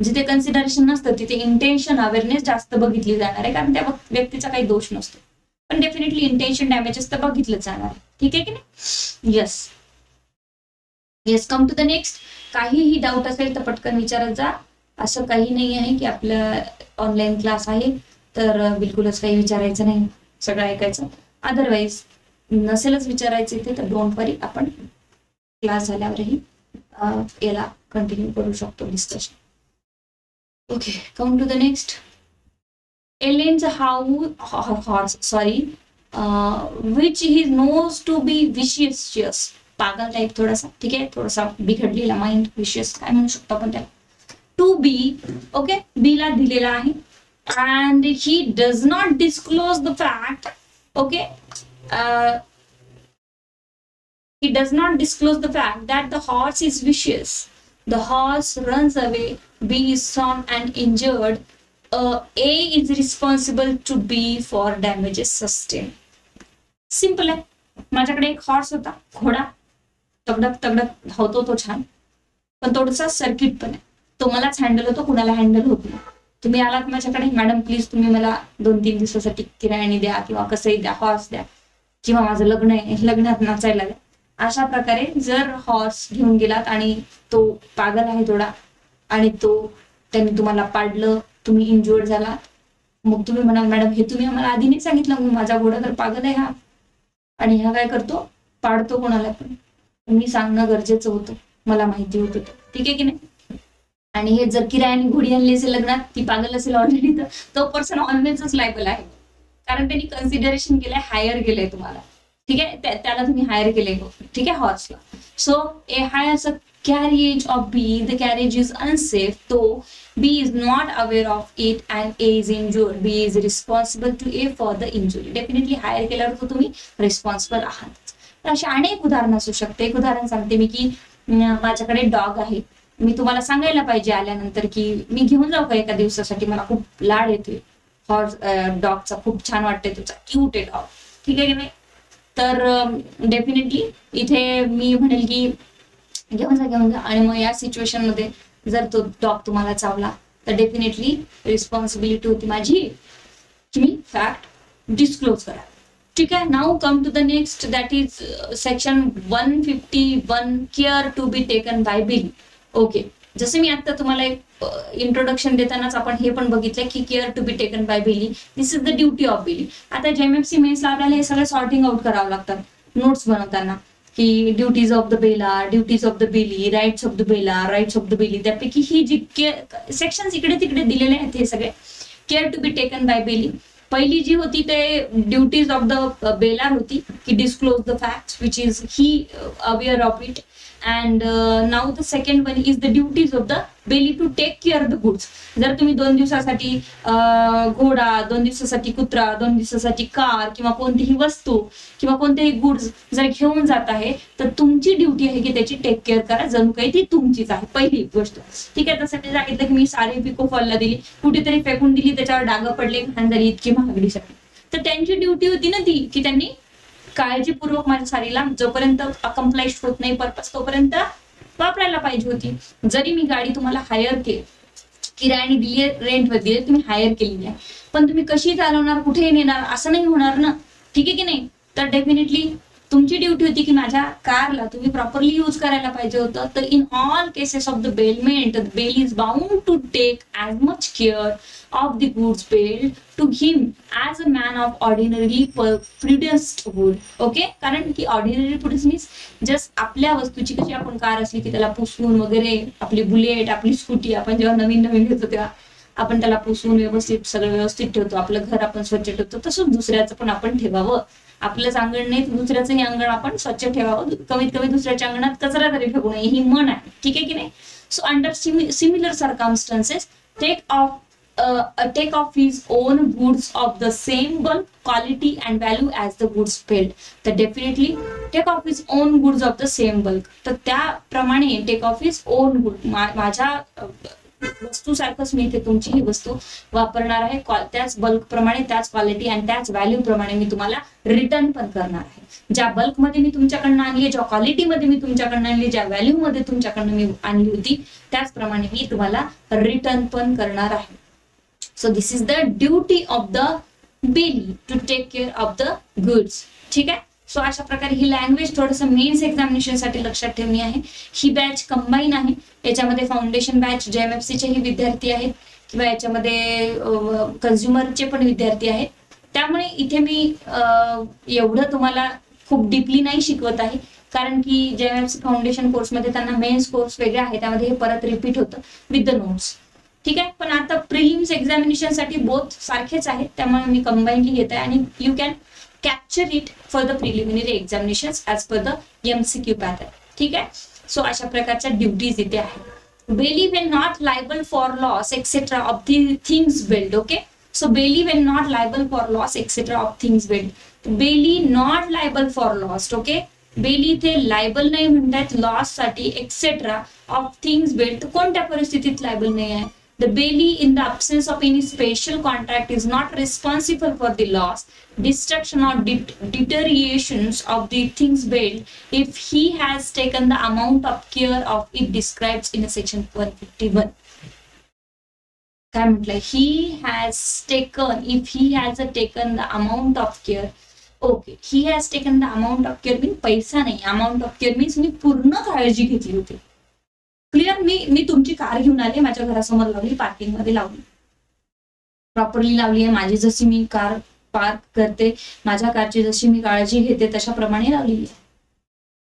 S1: जिथे कन्सिडरेशन नसतं तिथे इंटेन्शन अवेअरनेस जास्त बघितली जाणार आहे, कारण त्या व्यक्तीचा काही दोष नसतो, पण डेफिनेटली इंटेन्शन डॅमेजेस तर बघितलं जाणार आहे. ठीक आहे की नाही. Yes yes. Come to the next. काहीही डाऊट असेल तर पटकन विचारत जा. असं काही नाही आहे की आपलं ऑनलाईन क्लास आहे तर बिलकुलच काही विचारायचं नाही, सगळं ऐकायचं. अदरवाईज नसेलच विचारायचं इथे तर डोंट वरी, आपण क्लास झाल्यावरही याला कंटिन्यू करू शकतो discussion. Okay, come to the next. A lends horse which he knows to be vicious, पागल टाइप थोडासा. ठीक आहे, थोडासा बिघडलेला माइंड, विशियस काय म्हणू शकतो आपण त्याला. To be. ओके, बी ला दिलेला आहे and he does not disclose the fact. Okay, he does not disclose the fact that the horse is vicious. The horse runs away, B is harmed and injured. A is responsible to B for damages sustained. Simple आहे. माझ्याकडे एक horse होता, घोडा, तगडक तगडक धावतो तो छान, पण थोडासा सर्किट पण आहे, तो मलाच हँडल होतो, कुणाला हँडल होत नाही. तुम्ही आलात माझ्याकडे, मॅडम प्लीज तुम्ही मला 2-3 दिवसासाठी किरायाने द्या किंवा कसंही द्या, हॉर्स द्या, किंवा माझं लग्न आहे, लग्नात नाचायला द्या. अशा प्रकारे जर हॉर्स घेऊन गेलात आणि तो पागल आहे थोडा आणि त्यांनी तुम्हाला पाडलं, तुम्ही इंज्युअर्ड झाला, मग तुम्ही म्हणाल मॅडम हे तुम्ही आम्हाला आधी नाही सांगितलं, मग माझा घोडा तर पागल आहे हा, आणि हा काय करतो, पाडतो कोणाला पण. तुम्ही सांगणं गरजेचं होतं, मला माहिती होतं. ठीक आहे की नाही. आणि हे जर किरायाने घोडी आणली असेल लग्नात, ती पागल असेल ऑलरेडी, तर तो पर्सन ऑलवेजच लायबल आहे, कारण त्यांनी कन्सिडरेशन केलंय, हायर केलंय तुम्हाला. ठीक आहे, त्याला तुम्ही हायर केलंय. ठीक आहे, हॉर्सला. So A hires a carriage of B, the carriage is unsafe, though B is not aware of it and A is injured. B is responsible to A for the injury. Definitely hire केल्यावर तो तुम्ही responsible आहात. तर अशी अनेक उदाहरणं असू शकते. एक उदाहरण सांगते मी की माझ्याकडे डॉग आहे, मी तुम्हाला सांगायला पाहिजे आल्यानंतर की मी घेऊन जाऊ का एका दिवसासाठी, मला खूप लाड येतोय हॉर्स डॉगचा, खूप छान वाटतंय, तुझा क्यूट आहे डॉग. ठीक आहे की नाही. तर डेफिनेटली इथे मी म्हणेल की घेऊन जा. आणि मग या सिच्युएशन मध्ये जर तो डॉग तुम्हाला चावला तर डेफिनेटली रिस्पॉन्सिबिलिटी होती माझी की मी फॅक्ट डिस्क्लोज करा. ठीक आहे. Now come to the next, that is section 151, care to be taken by bill. Okay, जसं मी आता तुम्हाला एक इंट्रोडक्शन देतानाच आपण हे पण बघितलं की care to be taken by bailee, this is the duty of bailee. आता JMFC मेन्सला आपल्याला हे सगळं सॉर्टिंग आउट करावं लागतात नोट्स बनवताना, की duties of the bailor, duties of the bailee, rights of the bailor, rights of the bailee. त्यापैकी ही जी सेक्शन इकडे तिकडे दिलेले आहेत हे सगळे care to be taken by bailee. पहिली जी होती ते ड्युटीज ऑफ द बेलार होती की disclose the facts which is he aware of it. And now the second one is the duties of the belly to take care of the goods. जर तुम्ही 2 दिवसासाठी घोडा, 2 दिवसासाठी कुत्रा, 2 दिवसासाठी कार किंवा कोणतीही वस्तू किंवा कोणतेही गुड्स जर घेऊन जात आहे तर तुमची ड्युटी आहे की त्याची टेक केअर करा, जणू काही ती तुमचीच आहे, पहिली गोष्ट. ठीक आहे. तसं मी सांगितलं की मी साडी पिको फॉलला दिली, कुठेतरी फेकून दिली, त्याच्यावर डाग पडले, घाण झाली, इतकी महागडी साडी, तर त्यांची ड्युटी होती ना ती की त्यांनी काळजीपूर्वक माझ्या साडीला जोपर्यंत अकम्प्लाइज होत नाही पर्पज तोपर्यंत वापरायला पाहिजे होती. जरी मी गाडी तुम्हाला हायर केली, किरायाने दिली, रेंटवर दिली, तुम्ही हायर केलेली आहे, पण तुम्ही कशी चालवणार, कुठे नेणार, असं नाही होणार ना. ठीक आहे की नाही. तर डेफिनेटली तुमची ड्युटी होती की माझ्या कारला तुम्ही प्रॉपरली यूज करायला पाहिजे होतं. तर in all cases of the bailment the bailee is bound to take as much care of the goods bailed to him as a man of ordinary prudence would. Okay, कारण की ordinary प्रुडन्स means just आपल्या वस्तूची कशी आपण car असली की त्याला पुसवून वगैरे, आपली बुलेट आपली स्कूटी आपण जेव्हा नवीन नवीन घेतो तेव्हा आपण त्याला पुसवून व्यवस्थित सगळं व्यवस्थित ठेवतो, आपलं घर आपण स्वच्छ ठेवतो, तसंच दुसऱ्याचं पण आपण ठेवावं. आपलंच अंगण नाही दुसऱ्याचंही अंगण आपण स्वच्छ ठेवावं, कमीत कमी दुसऱ्याच्या अंगणात कचरा तरी फेकू नये, ही म्हण आहे. ठीक आहे की नाही. So under similar circumstances take off his own goods of the same bulk, quality and value as the goods paid. तर definitely take off his own goods of the same bulk. तर त्याप्रमाणे take off his own good, माझ्या वस्तू सारखंच मी इथे तुमची ही वस्तू वापरणार आहे, त्याच बल्क प्रमाणे, त्याच क्वालिटी आणि त्याच व्हॅल्यू प्रमाणे मी तुम्हाला रिटर्न पण करणार आहे. ज्या बल्क मध्ये मी तुमच्याकडनं आणली, ज्या क्वालिटी मध्ये मी तुमच्याकडनं आणली, ज्या व्हॅल्यू मध्ये तुमच्याकडनं मी आणली होती, त्याचप्रमाणे मी तुम्हाला रिटर्न पण करणार आहे. So this is the duty of the bailee to take care of the goods. ठीक आहे. सो अशा प्रकारे ही लँग्वेज थोडंसं मेन्स एक्झामिनेशन साठी लक्षात ठेवणी आहे. ही बॅच कंबाईन आहे, याच्यामध्ये फाउंडेशन बॅच JMFC चेही विद्यार्थी आहेत किंवा याच्यामध्ये कन्झ्युमरचे पण विद्यार्थी आहेत. त्यामुळे इथे मी एवढं तुम्हाला खूप डीपली नाही शिकवत आहे, कारण की JMFC फाउंडेशन कोर्समध्ये त्यांना मेन्स कोर्स वेगळे आहे, त्यामध्ये हे परत रिपीट होतं विथ द नोट्स. ठीक आहे. पण आता प्रिलिम्स एक्झामिनेशन साठी बोथ सारखेच आहेत, त्यामुळे मी कंबाईनली घेत आहे आणि you can capture it for the preliminary examinations as per the MCQ pattern. ठीक आहे. सो अशा प्रकारच्या ड्युटीज इथे आहेत. Bailee when not liable for loss etcetera of the things build. Okay, so bailee when not liable for loss etcetera of things build. Bailee not liable for loss. Okay, bailee इथे liable नाही म्हणतात loss साठी, etcetera of things build. तर कोणत्या परिस्थितीत liable नाही आहे? The bailee, in the absence of any special contract, is not responsible for the loss, destruction, or deteriorations of the things built if he has taken the amount of care of it described in section 151. काय म्हटलंय? He has taken, if he has taken the amount of care. Okay, he has taken the amount of care means पैसा नाही, amount of care means मी पूर्ण काळजी घेतली होती. Clear. मी तुमची car घेऊन आले, माझ्या घरासमोर लावली, पार्किंग मध्ये लावली, प्रॉपरली लावली आहे. माझी जशी मी कार पार्क करते, माझ्या कारची जशी मी काळजी घेते तशा प्रमाणे लावलेली आहे.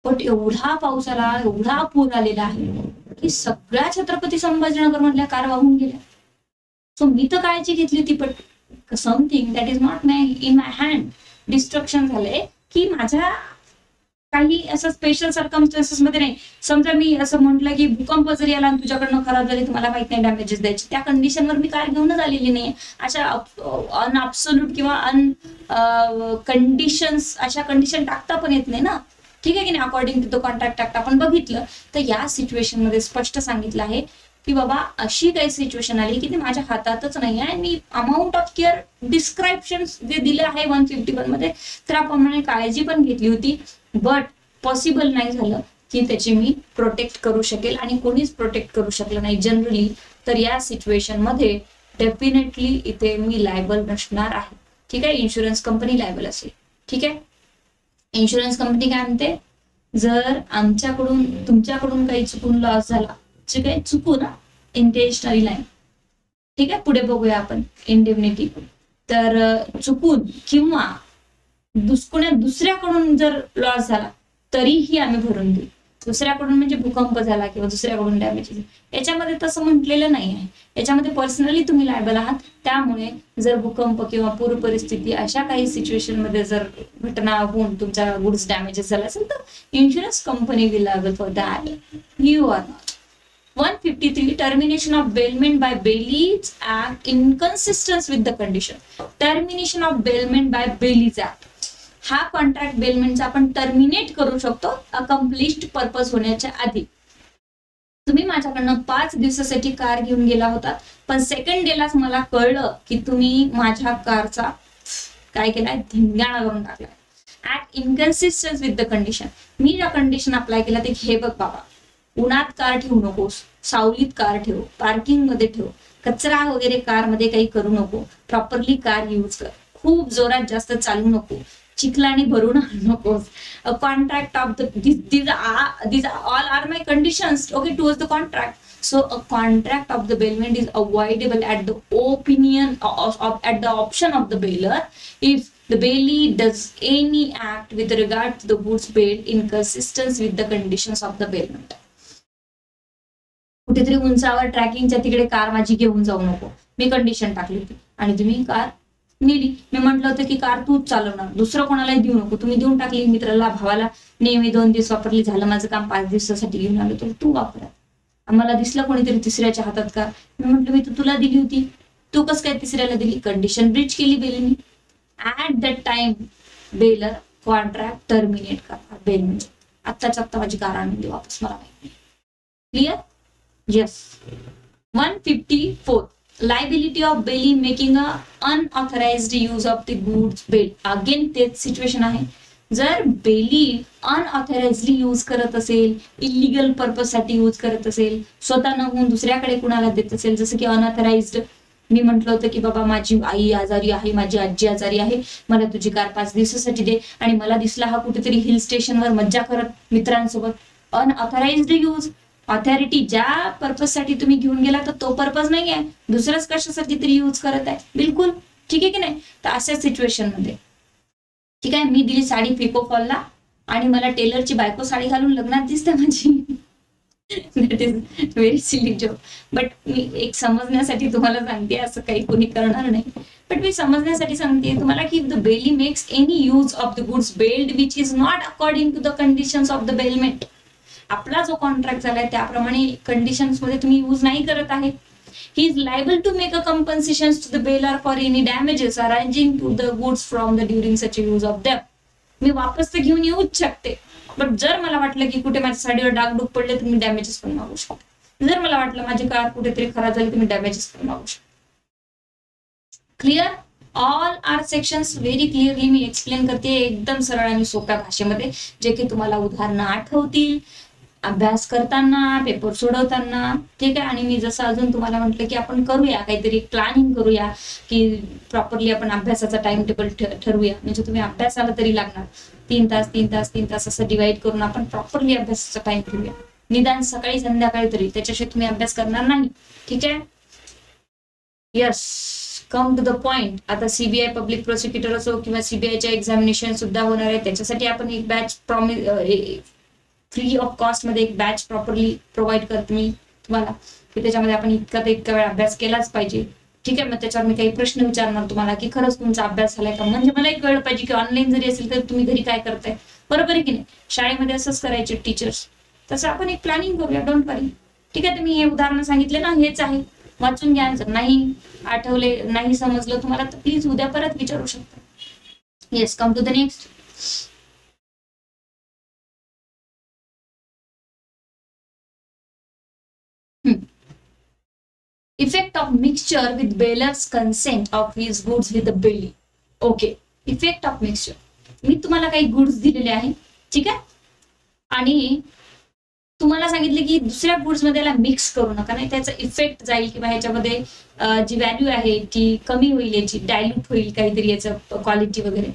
S1: पण एवढा पाऊस आला, एवढा पूर आलेला आहे की सगळ्या छत्रपती संभाजीनगर मधल्या कार वाहून गेल्या. सो मी तर काळजी घेतली होती, पण something that is not in my hand destruction झालंय की माझ्या काही असं स्पेशल सर्कमस्टन्सेस मध्ये नाही. समजा मी असं म्हटलं की भूकंप जरी आला आणि तुझ्याकडनं खराब झाली, तुम्हाला माहित नाही डॅमेजेस द्यायचे, त्या कंडिशनवर मी कार घेऊनच आलेली नाही. अशा अनअब्सोल्यूट किंवा कंडिशन्स, अशा कंडिशन टाकता पण येत नाही ना. ठीक आहे की नाही. अकॉर्डिंग टू द कॉन्ट्रॅक्ट टाकता आपण बघितलं तर या सिच्युएशन मध्ये स्पष्ट सांगितलं आहे की बाबा अशी काही सिच्युएशन आली की ते माझ्या हातातच नाही आहे. मी अमाऊंट ऑफ केअर डिस्क्रिप्शन जे दिले आहे 151 मध्ये त्याप्रमाणे काळजी पण घेतली होती, बट पॉसिबल नाही झालं की त्याची मी प्रोटेक्ट करू शकेल, आणि कोणीच प्रोटेक्ट करू शकलं नाही जनरली. तर या सिच्युएशन मध्ये डेफिनेटली इथे मी लायबल नसणार आहे. ठीक आहे. इन्शुरन्स कंपनी लायबल असेल. ठीक आहे. इन्शुरन्स कंपनी काय म्हणते, जर आमच्याकडून तुमच्याकडून काही चुकून लॉस झाला, जे काही चुकू ना, इंटेन्शनली नाही. ठीक आहे. पुढे बघूया आपण इंडेमनिटी. तर चुकून किंवा दुसऱ्याकडून जर लॉस झाला तरीही आम्ही भरून देऊ. दुसऱ्याकडून म्हणजे भूकंप झाला किंवा दुसऱ्याकडून डॅमेज झाली, याच्यामध्ये तसं म्हटलेलं नाही आहे. याच्यामध्ये पर्सनली तुम्ही लायबल आहात. त्यामुळे जर भूकंप किंवा पूर परिस्थिती अशा काही सिच्युएशन मध्ये जर घटना होऊन तुमचा गुड्स डॅमेजेस झाला असेल तर insurance company will liable for that. You are not. 153 termination of bailment by bailee's act inconsistence with the condition. Termination of bailment by bailee's act, हा कॉन्ट्रॅक्ट बेलमेंटचा आपण टर्मिनेट करू शकतो अकम्प्लिश्ड पर्पज होण्याच्या आधी. तुम्ही माझ्याकडनं 5 दिवसासाठी कार घेऊन गेला होता, पण सेकंड डेलाच मला कळलं की तुम्ही माझ्या कारचा काय केलाय, धिंगाणा करून टाकलाय. Act inconsistence with the condition. मी ज्या कंडिशन अप्लाय केला ते हे बघ बाबा, उन्हात कार ठेवू नकोस, सावलीत कार ठेव, पार्किंग मध्ये ठेव, कचरा वगैरे कार मध्ये काही करू नको, प्रॉपरली कार यूज कर, खूप जोरात जास्त चालू नको, चिखलाने भरून आणू नकोस. A contract of these are all are my conditions, okay, towards the contract. So a contract of the bailment is avoidable at the option of the bailor if the bailee does any act with regard to the goods bailed in consistence with the conditions of the bailment. कुठेतरी उंचावर ट्रॅकिंगच्या तिकडे car माझी घेऊन जाऊ नको, मी condition टाकली होती आणि तुम्ही कार नेली. मी म्हटलं होतं की कार तूच चालवणार, दुसरं कोणालाही देऊ नको. तुम्ही देऊन टाकली मित्राला, भावाला, नेहमी 2 दिवस वापरली, झालं माझं काम, 5 दिवसासाठी घेऊन आलो, तर तू वापरा. आम्हाला दिसलं कोणीतरी तिसऱ्याच्या हातात कार. मी म्हटलं मी तुला दिली होती, तू कस काय तिसऱ्याला दिली? कंडिशन ब्रीच केली बेलनी. At that time bailer contract terminate करा. बेल म्हणजे आत्ताच्या आत्ता माझी कार आणून दे वापस, मला माहिती. Clear? Yes. 154 liability of bailee making a unauthorized use of the goods bailed. Again तेच सिच्युएशन आहे. जर बेली अनऑथराइजली यूज करत असेल, इलिगल पर्पज साठी यूज करत असेल, स्वतः न होऊन दुसऱ्याकडे कुणाला देत असेल, जसं की अनऑथराइज्ड मी म्हटलं होतं की बाबा माझी आई आजारी आहे, माझी आजी आजारी आहे, मला तुझी कार 5 दिवसासाठी दे, आणि मला दिसला हा कुठेतरी हिल स्टेशनवर मज्जा करत मित्रांसोबत. Unauthorised use. ऑथॉरिटी ज्या पर्पज साठी तुम्ही घेऊन गेला तर तो पर्पज नाही आहे, दुसऱ्याच कशासाठी तरी यूज करत आहे. बिलकुल ठीक आहे की नाही? तर अशा सिच्युएशन मध्ये ठीक आहे, मी दिली साडी पिको फॉलला आणि मला टेलरची बायको साडी घालून लग्नात दिसते माझी. That is very silly joke. But मी एक समजण्यासाठी तुम्हाला सांगते, असं काही कोणी करणार नाही, बट मी समजण्यासाठी सांगते तुम्हाला की the bailee makes any use of the goods bailed which is not according to the conditions of the bailment. आपला जो कॉन्ट्रॅक्ट झालाय त्याप्रमाणे कंडिशन्स मध्ये तुम्ही यूज नाही करत आहे. He is liable to make a compensation to the bailer for any damages arising to the goods from the during such use of them. मी वापस तर घेऊन येऊच शकते, बट जर मला वाटलं की कुठे माझ्या साडीवर डागडूग पडले तर मी डॅमेजेस पण मागू शकते. जर मला वाटलं माझी कार कुठेतरी खराब झाली तर मी डॅमेजेस पण मागू शकते. Clear? All are sections very clearly मी एक्सप्लेन करते एकदम सरळ आणि सोप्या भाषेमध्ये, जे की तुम्हाला उदाहरणं आठवतील अभ्यास करताना, पेपर सोडवताना. ठीक आहे? आणि मी जसं अजून तुम्हाला म्हटलं की आपण करूया काहीतरी प्लॅनिंग करूया, की प्रॉपरली आपण अभ्यासाचा टाइम टेबल ठरवूया. म्हणजे तुम्ही अभ्यासाला तरी लागणार 3 तास असं डिवाइड करून आपण प्रॉपरली अभ्यासाचा टाइम ठेवूया. निदान सकाळी संध्याकाळी तरी, त्याच्याशिवाय तुम्ही अभ्यास करणार नाही. ठीक आहे? Yes. Come to the point. आता सीबीआय पब्लिक प्रोसिक्युटर असो किंवा सीबीआयच्या एक्झामिनेशन सुद्धा होणार आहे, त्याच्यासाठी आपण एक बॅच फ्री ऑफ कॉस्ट मध्ये एक बॅच प्रॉपरली प्रोव्हाइड करते मी तुम्हाला, की त्याच्यामध्ये आपण इतका वेळ अभ्यास केलाच पाहिजे. ठीक आहे? मग त्याच्यावर मी काही प्रश्न विचारणार तुम्हाला की खरंच तुमचा अभ्यास झालाय का. म्हणजे मला एक वेळ पाहिजे की ऑनलाईन जरी असेल तर तुम्ही घरी काय करताय. बरोबर आहे की नाही? शाळेमध्ये असंच करायचे टीचर्स, तसं आपण एक प्लॅनिंग करूया. डोंट वरी. ठीक आहे? तुम्ही हे उदाहरण सांगितले ना, हेच आहे, वाचून घ्या. जर नाही आठवले, नाही समजलं तुम्हाला तर प्लीज उद्या परत विचारू शकता. Yes. Come to the next. Effect of mixture with bailor's consent of his goods with the bailee. Okay. Effect of mixture. मी तुम्हाला काही गुड्स दिलेले आहे. ठीक आहे? आणि तुम्हाला सांगितले की दुसऱ्या गुड्स मध्ये याला मिक्स करू नका, नाही त्याचा इफेक्ट जाईल किंवा ह्याच्यामध्ये जी व्हॅल्यू आहे ती कमी होईल, याची डायल्यूट होईल काहीतरी याचं क्वालिटी वगैरे.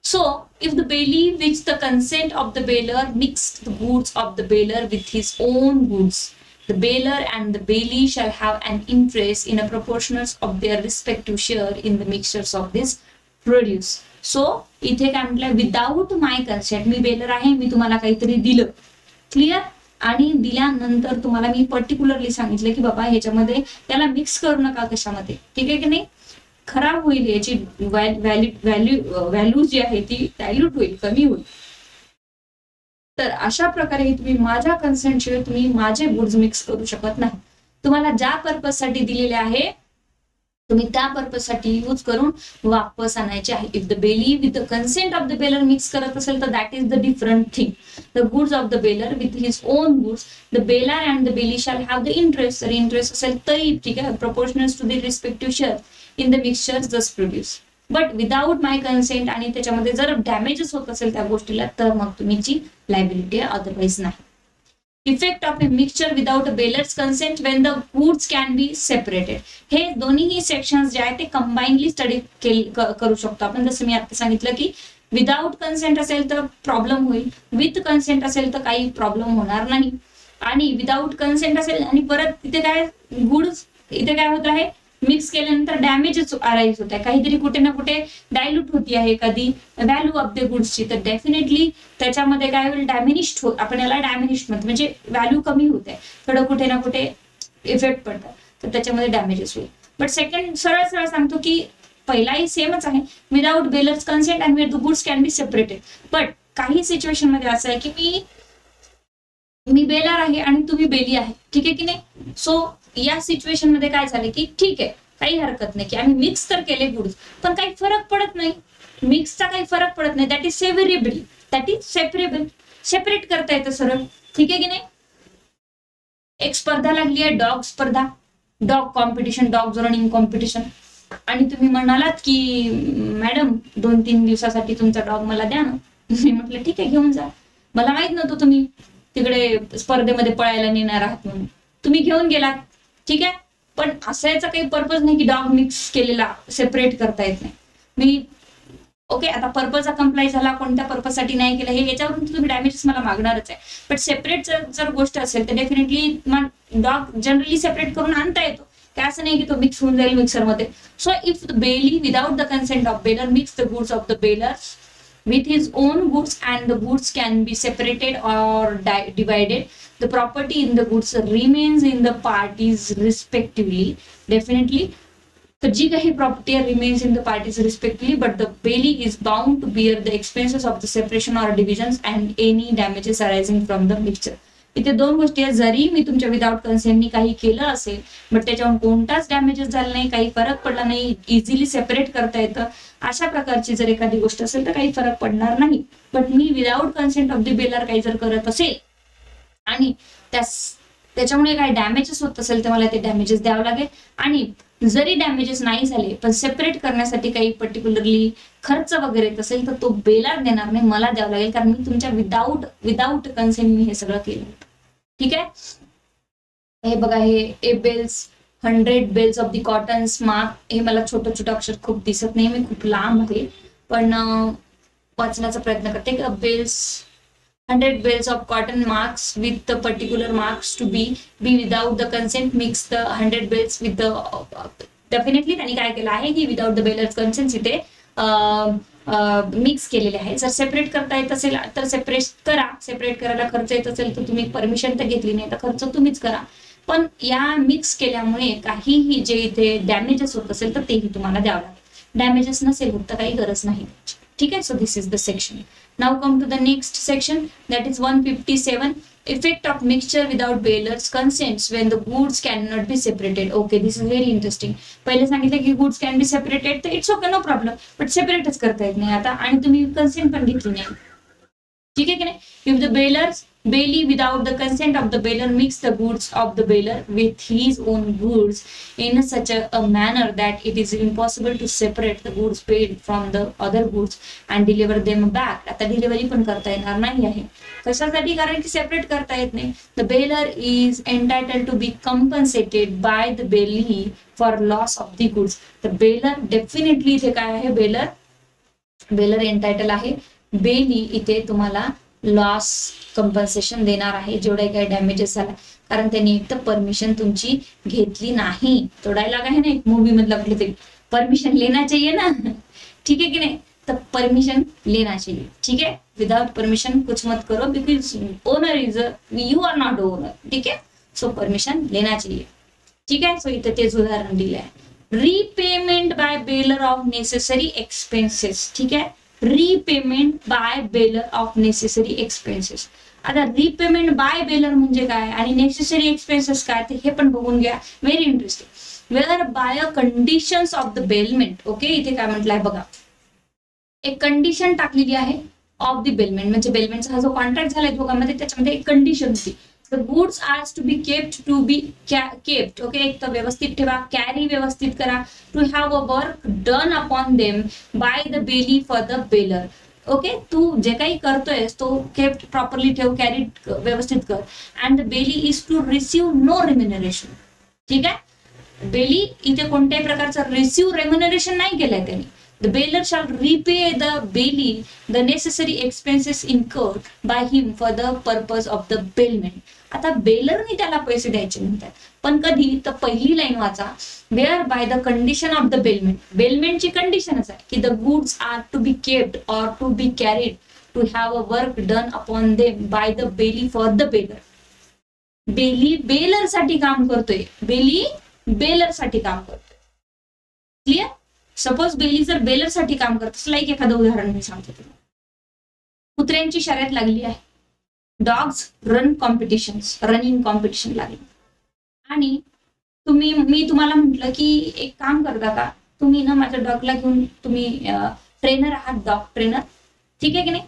S1: So, if the bailee with the consent of the bailor mixed the goods of the bailor with his own goods, the bailor and the bailee shall have an interest in a proportion of their respective share in the mixtures of this produce. So, इथे काय म्हटलंय, without my consent, me bailor आहे, मी तुम्हाला काहीतरी दिलं. Clear? आणि दिल्यानंतर तुम्हाला मी पर्टिक्युलरली सांगितलं की बाबा ह्याच्यामध्ये त्याला मिक्स करू नका कशामध्ये. ठीक आहे की नाही? खराब होईल, याची व्हॅल्यू जी आहे ती डायल्यूट होईल, कमी होईल. तर अशा प्रकारे तुम्ही माझ्या कन्सेंट शिवाय तुम्ही माझे गुड्स मिक्स करू शकत नाही. तुम्हाला ज्या पर्पज साठी दिलेले आहे तुम्ही त्या पर्पज साठी यूज करून वापस आणायचे आहे. If the bailee with the consent of the bailor mix करत असेल तर that is the different thing. The goods of the bailor with his own goods, the baler and the bailee shall have the interest. जर interest असेल तरी ठीक आहे, proportional to the respective share in the mixture just produce. But without my consent आणि त्याच्यामध्ये जर damages होत असेल त्या गोष्टीला तर मग तुमची लायबिलिटी आहे, अदरवाइज नाही. Effect of a mixture without a bailer's consent when the goods can be separated. हे दोन्ही सेक्शन्स जे आहेत ते कंबाइनली स्टडी करू शकतो आपण. जसं मी आता सांगितलं की विदाऊट कन्सेंट असेल तर प्रॉब्लेम होईल, विथ कन्सेंट असेल तर काही प्रॉब्लेम होणार नाही. आणि विदाऊट कन्सेंट असेल आणि परत इथे काय गुड्स इथे काय होत आहे, मिक्स केल्यानंतर डॅमेजेस अराईज होत आहे, काहीतरी कुठे ना कुठे डायल्यूट होती आहे एखादी व्हॅल्यू ऑफ द गुड्सची, तर डेफिनेटली त्याच्यामध्ये काय होईल, डॅमिनिश्ड होत, आपण याला डॅमिनिश्ड म्हणतो, म्हणजे व्हॅल्यू कमी होत आहे, थोडं कुठे ना कुठे इफेक्ट पडतात, तर त्याच्यामध्ये डॅमेजेस होईल. बट सेकंड सरळ सरळ सांगतो की पहिलाही सेमच आहे, without bailer's consent and where the goods can be separated. But काही सिच्युएशन मध्ये असं आहे की मी बेलर आहे आणि तुम्ही बेली आहे, ठीक आहे की नाही. सो या सिच्युएशन मध्ये काय झालं की ठीक आहे, काही हरकत नाही की आम्ही मिक्स तर केले गुड्स, पण काही फरक पडत नाही, मिक्सचा काही फरक पडत नाही, that is severable, that is separable, separate करता येतं सरळ, ठीक आहे की नाही. एक स्पर्धा लागली आहे, डॉग स्पर्धा, dog competition, dog running competition, आणि तुम्ही म्हणालात की मॅडम 2-3 दिवसासाठी तुमचा डॉग मला द्या ना. मी म्हटलं ठीक आहे घेऊन जा, मला माहित नव्हतं तुम्ही तिकडे स्पर्धेमध्ये पळायला नेणार आहात म्हणून, तुम्ही घेऊन गेलात, ठीक आहे. पण असायचा काही पर्पज नाही की डॉग मिक्स केलेला सेपरेट करता येत नाही. मी ओके, आता पर्पज कंप्लाय झाला, कोणत्या पर्पजसाठी नाही केलं हे याच्यावरून तुम्ही डॅमेजेस मला मागणारच आहे. बट सेपरेट जर गोष्ट असेल तर डेफिनेटली डॉग जनरली सेपरेट करून आणता येतो, काय असं नाही की तो मिक्स होऊन जाईल मिक्सरमध्ये. So if the Bailey without the consent of baler mix the goods of the baler with his own goods and the goods can be separated or divided, the property in the goods remains in the parties respectively. Definitely the जी काही property remains in the parties respectively, but the bailey is bound to bear the expenses of the separation or divisions and any damages arising from the mixture. इथे दोन गोष्टी आहेत, जरी मी तुमच्या without कन्सेंटनी काही केलं असेल बट त्याच्यावर कोणताच डॅमेजेस झाला नाही, काही फरक पडला नाही, इझिली सेपरेट करता येतं, अशा प्रकारची जर एखादी गोष्ट असेल तर काही फरक पडणार नाही. But me without consent of the baler काही जर करत असेल आणि त्याच्यामुळे काही डॅमेजेस होत असेल तर मला ते डॅमेजेस द्यावं लागेल. आणि जरी डॅमेजेस नाही झाले पण सेपरेट करण्यासाठी काही पर्टिक्युलरली खर्च वगैरे येत असेल तर तो बेलर देणार नाही, मला द्यावं लागेल, कारण मी तुमच्या विदाउट कन्सेंट मी हे सगळं केलं, ठीक आहे. हे बघा, हे a bales 100 bales of the cotton mark, हे मला छोटं छोटं अक्षर खूप दिसत नाही, मी खूप लांब आहे पण वाचण्याचा प्रयत्न करते. Bales 100 bales of cotton marks with the particular marks to be without the consent mix the 100 bales with the, definitely त्यांनी काय केलं आहे की विदाउट द बेलर्स कन्सेंट इथे मिक्स केलेले आहे. जर सेपरेट करता येत असेल तर सेपरेट करा, सेपरेट करायला खर्च येत असेल तर तुम्ही परमिशन तर घेतली नाही तर खर्च तुम्हीच करा. पण या मिक्स केल्यामुळे काहीही जे इथे डॅमेजेस होत असेल तर तेही तुम्हाला द्यावं लागेल, डॅमेजेस नसेल होत तर काही गरज नाही, ठीक आहे. So this is the section. Now come to the next section, that is 157, effect of mixture without baler's consents when the goods cannot be separated. Okay, this is very interesting. पहिले सांगितलं की goods can be separated तर it's okay, no problem, but सेपरेटच करता येत नाही आता आणि तुम्ही कन्सेंट पण घेतली नाही, ठीक आहे की नाही. If the bailey without the consent of the baler mix the goods of the baler with his own goods in such a manner that it is impossible to separate the goods paid from the other goods and deliver them back. आता delivery पण करता येणार नाही आहे, कशासाठी, कारण की separate करता येत नाही. The baler is entitled to be compensated by the bailee for loss of the goods. The bailer definitely इथे काय आहे, बेलर एंटायटल आहे, बेली इथे तुम्हाला लॉस कंपन्सेशन देणार आहे जेवढे काही डॅमेजेस झाला, कारण त्यांनी एक तर परमिशन तुमची घेतली नाही. तो डायलॉग आहे ना एक मूवी मधला कुठे तरी, परमिशन लेना चाहिए ना, ठीक है कि नहीं, तर परमिशन लेना चाहिए, ठीक है. विदाउट परमिशन कुछ मत करो because owner is you are not owner, ठीक है. सो परमिशन लेना चाहिए, ठीक है. सो इथे तेच उदाहरण दिलं आहे. Repayment by bailor of necessary expenses, ठीक आहे. Repayment by bailor of necessary expenses. आता रीपेमेंट बाय बेलर म्हणजे काय आणि नेसेसरी एक्सपेन्सेस काय ते हे पण बघून घ्या, very interesting. Where by a conditions of the bailment, okay. इथे काय म्हटलंय बघा, एक कंडिशन टाकलेली आहे ऑफ द बेलमेंट, म्हणजे बेलमेंटचा हा जो कॉन्ट्रॅक्ट झालाय दोघांमध्ये त्याच्यामध्ये एक कंडिशन होती. The goods are to be kept, okay. एक तर व्यवस्थित ठेवा, कॅरी व्यवस्थित करा, to have a work done upon them by the bailey for the baler, okay. तू जे काही करतोयस तो केप्ट प्रॉपरली ठेव, कॅरी व्यवस्थित कर. And the bailee is to receive no remuneration, ठीक आहे. बेली इथे कोणत्याही प्रकारचं रिसीव रेम्युनरेशन नाही केलंय त्यांनी. The bailor shall repay the bailee the necessary expenses incurred by him for the purpose of the bailment. आता बेलरने त्याला पैसे द्यायचे म्हणतात, पण कधी? तर पहिली लाईन वाचा, where by the condition of the bailment. बेलमेंटची कंडिशनच आहे की the goods are to be kept or to be carried to have a work done upon them by the bailee for the bailer. Bailee bailer साठी काम करतोय, bailee bailer साठी काम करतोय. क्लिअर? सपोज बेली जर बेलर साठी काम करत असेल, लाईक एखादं उदाहरण मी सांगते तुला. कुत्र्यांची शर्यत लागली आहे, dogs run competitions, running competition लागली, आणि मी तुम्हाला म्हटलं की एक काम करता का तुम्ही ना माझ्या डॉगला घेऊन, तुम्ही ट्रेनर आहात, डॉग ट्रेनर, ठीक आहे की नाही,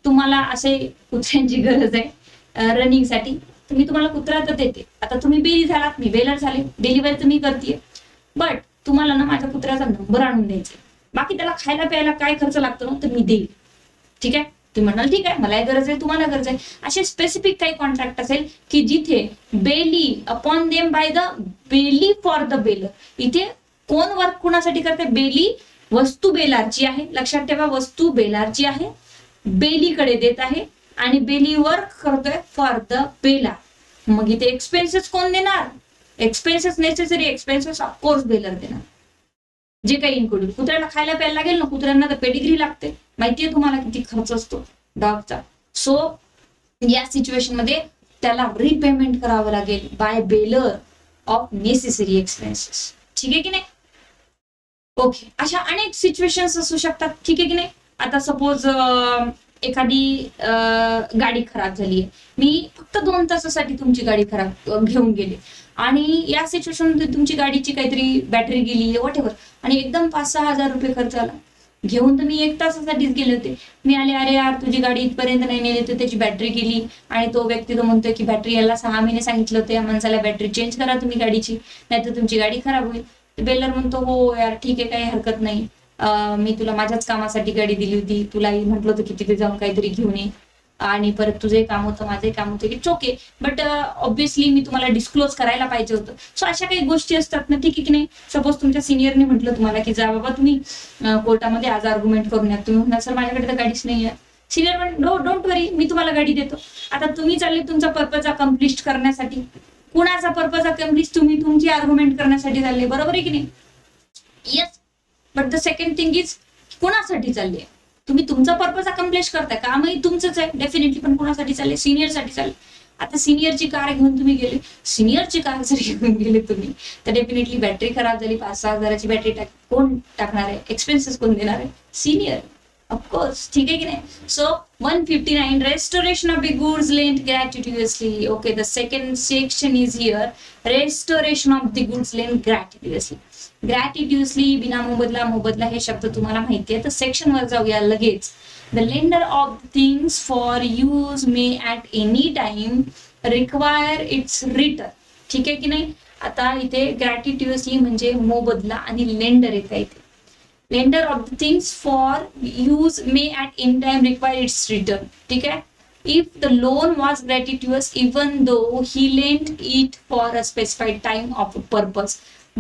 S1: तुम्हाला असे कुत्र्यांची गरज आहे रनिंगसाठी, मी तुम्हाला कुत्रा तर देते. आता तुम्ही बेली झालात, मी बेलर झाले, डिलिव्हरी तुम्ही करते, बट तुम्हाला ना माझ्या कुत्र्याचा नंबर आणून द्यायचा, बाकी त्याला खायला प्यायला काय खर्च लागतो ना तर मी देईल. ठीक आहे? तुम्ही म्हणाल ठीक आहे, मला गरज आहे, तुम्हाला गरज आहे. असे स्पेसिफिक काही कॉन्ट्रॅक्ट असेल की जिथे bailee upon them by the bailee for the bailor. इथे कोण वर्क कुणासाठी करते? बेली वस्तू बेलारची आहे, लक्षात ठेवा, वस्तू बेलारची आहे, बेलीकडे देत आहे, आणि बेली वर्क करतोय फॉर द बेला. मग इथे एक्सपेन्सेस कोण देणार? Expenses, necessary expenses of course baler देणार, जे काही इन्क्लूड. कुत्र्याला खायला प्यायला लागेल ना, कुत्र्यांना तर पेडिग्री लागते, माहितीये तुम्हाला किती खर्च असतो डॉगचा. सो या सिच्युएशन मध्ये त्याला रिपेमेंट करावं लागेल by bailor of necessary expenses. ठीक आहे की नाही? ओके, अशा अनेक सिच्युएशन्स असू शकतात. ठीक आहे की नाही? आता सपोज एखादी गाडी खराब झाली आहे, मी फक्त 2 तासासाठी तुमची गाडी खराब घेऊन गेले, आणि या सिच्युएशन मध्ये तुमची गाडीची काहीतरी बॅटरी गेली, व्हॉटएव्हर, आणि एकदम 5-6 हजार रुपये खर्च आला. घेऊन तर मी 1 तासासाठीच गेले होते, मी आले, अरे यार तुझी गाडी इथपर्यंत नाही नेली, तर त्याची बॅटरी गेली, आणि तो व्यक्ती तो म्हणतोय की बॅटरी याला 6 महिने सांगितलं होतं या माणसाला, बॅटरी चेंज करा तुम्ही गाडीची, नाहीतर तुमची गाडी खराब होईल. बेलर म्हणतो हो यार ठीक आहे, काही हरकत नाही, मी तुला माझ्याच कामासाठी गाडी दिली होती, तुलाही म्हटलं होतं की तिथे जाऊन काहीतरी घेऊन ये, आणि परत तुझे काम होतं, माझे काम होतं, इट्स ओके, बट ऑब्व्हियसली मी तुम्हाला डिस्क्लोज करायला पाहिजे होतं. सो अशा काही गोष्टी असतात ना, ठीक आहे की नाही? सपोज तुमच्या सिनियरने म्हटलं तुम्हाला की जा बाबा तुम्ही कोर्टामध्ये आज आर्ग्युमेंट करून या, तुम्ही म्हणणार सर माझ्याकडे तर गाडीच नाही आहे. सिनियर म्हण नो डोंट वरी, मी तुम्हाला गाडी देतो. आता तुम्ही चालले तुमचा पर्पज अकम्प्लिश करण्यासाठी, कुणाचा पर्पज अकम्प्लिश? तुम्ही तुमची आर्ग्युमेंट करण्यासाठी चालले, बरोबर आहे की नाही? Yes, but the second thing is कुणासाठी चालले? तुम्ही तुमचा पर्पज अकम्प्लिश करताय, कामही तुमचंच आहे डेफिनेटली, पण कुणासाठी चालले? सिनियरसाठी चालले. आता सिनियरची कार घेऊन तुम्ही गेले, सिनियरची कार जर घेऊन गेले तुम्ही, तर डेफिनेटली बॅटरी खराब झाली, 5-6 हजाराची बॅटरी कोण टाकणार आहे? एक्सपेन्सेस कोण देणार आहे? Senior, of course. ठीक आहे की नाही? So 159 restoration of the goods lent gratuitously. Okay, the second section is here, restoration of the goods lent gratuitously. Gratuitously, बिना मोबदला, मोबदला हे शब्द तुम्हाला माहिती आहे, तर सेक्शन वर जाऊया लगेच. The lender of things for use may at any time require it's return. ठीक आहे की नाही? आता इथे ग्रॅटिट्युअसली म्हणजे मोबदला, आणि लेंडर येत आहे इथे. Lender of the things for use may at any time require it's return. ठीक आहे? If the loan was gratuitous, even though he lent it for a specified time of purpose,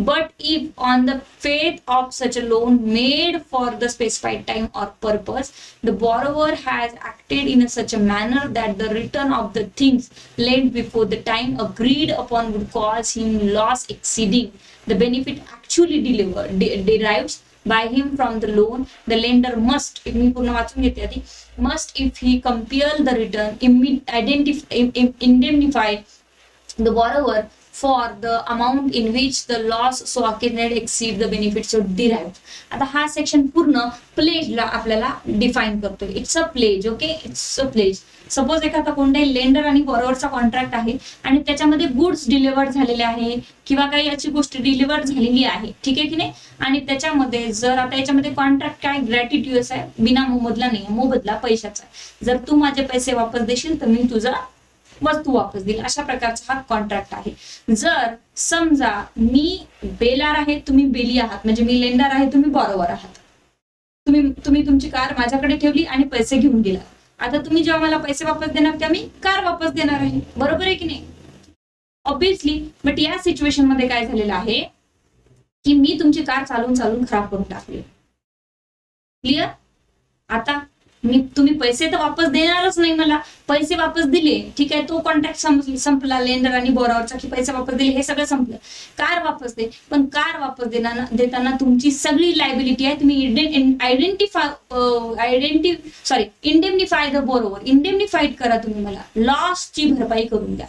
S1: but if on the faith of such a loan made for the specified time or purpose, the borrower has acted in such a manner that the return of the things lent before the time agreed upon would cause him loss exceeding the benefit actually derives by him from the loan, the lender must, if मी पूर्ण वाचून घेते आधी, must if he compel the return, indemnify the borrower for the amount in which the loss so occasioned exceed the benefits so derived. आता हा section पूर्ण प्लेजला आपल्याला define करतोय. It's a pledge. Okay, it's a pledge. Suppose एखादा कोणताही lender आणि बॉरोवरचा contract आहे, आणि त्याच्यामध्ये गुड्स डिलिव्हर्ड झालेले आहे, किंवा काही याची गोष्ट डिलिव्हर्ड झालेली आहे, ठीक आहे की नाही? आणि त्याच्यामध्ये जर आता याच्यामध्ये कॉन्ट्रॅक्ट काय ग्रॅटिट्युअस आहे, बिना मोबदला नाही, मोबदला पैशाचा आहे. जर तू माझे पैसे वापस देशील तर मी तुझा वस्तू वापस देईल, अशा प्रकारचा हा कॉन्ट्रॅक्ट आहे. जर समजा मी बेलार आहे, तुम्ही बेली आहात, म्हणजे मी लेंडर आहे, तुम्ही बॉरोवर आहात, तुम्ही तुमची कार माझ्याकडे ठेवली आणि पैसे घेऊन गेला. आता तुम्ही जेव्हा मला पैसे वापस देणार तेव्हा मी कार वापस देणार आहे, बरोबर आहे की नाही? ऑब्व्हियसली. बट या सिच्युएशन मध्ये काय झालेलं आहे की मी तुमची कार चालून खराब करून टाकली. क्लिअर? आता तुम्ही पैसे तर वापस देणारच नाही मला, पैसे वापस दिले ठीक आहे, तो कॉन्ट्रॅक्ट संपला, लेंडर आणि बोरॉवरचा की पैसे वापस दिले हे सगळं संपलं, कार वापस दे. पण कार वापस देताना तुमची सगळी लायबिलिटी आहे, तुम्ही इंडेमनिफाय द बोरोवर, इंडेमनिफाईड करा तुम्ही मला, लॉसची भरपाई करून द्या.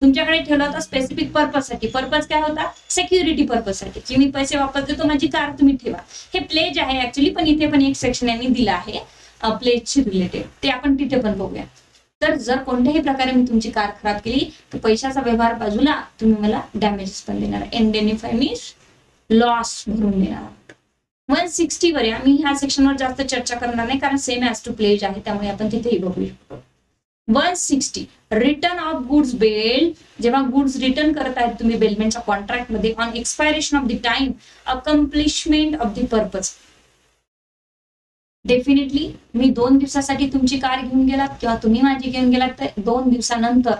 S1: तुमच्याकडे ठेवला होता स्पेसिफिक पर्पज साठी, पर्पज काय होता? सिक्युरिटी पर्पज साठी, की मी पैसे वापस देतो, माझी कार तुम्ही ठेवा. हे प्लेज आहे ऍक्च्युली, पण इथे पण एक सेक्शन यांनी दिलं आहे प्लेजशी रिलेटेड, ते आपण तिथे पण बघूया. तर जर कोणत्याही प्रकारे मी तुमची कार खराब केली तर पैशाचा व्यवहार बाजूला, तुम्ही मला डॅमेजेस पण देणार, इंडेनिफाय मीन्स लॉस भरून देणार. 160 वर मी ह्या सेक्शनवर जास्त चर्चा करणार नाही कारण सेम ऍज टू प्लेज आहे, त्यामुळे आपण तिथेही बघू शकतो. 160 रिटर्न ऑफ गुड्स बेल, जेव्हा गुड्स रिटर्न करत आहेत तुम्ही बेलमेंटच्या कॉन्ट्रॅक्ट मध्ये on expiration of the time accomplishment of the purpose. Definitely मी 2 दिवसासाठी तुमची कार घेऊन गेलात किंवा तुम्ही माझी घेऊन गेलात तर 2 दिवसानंतर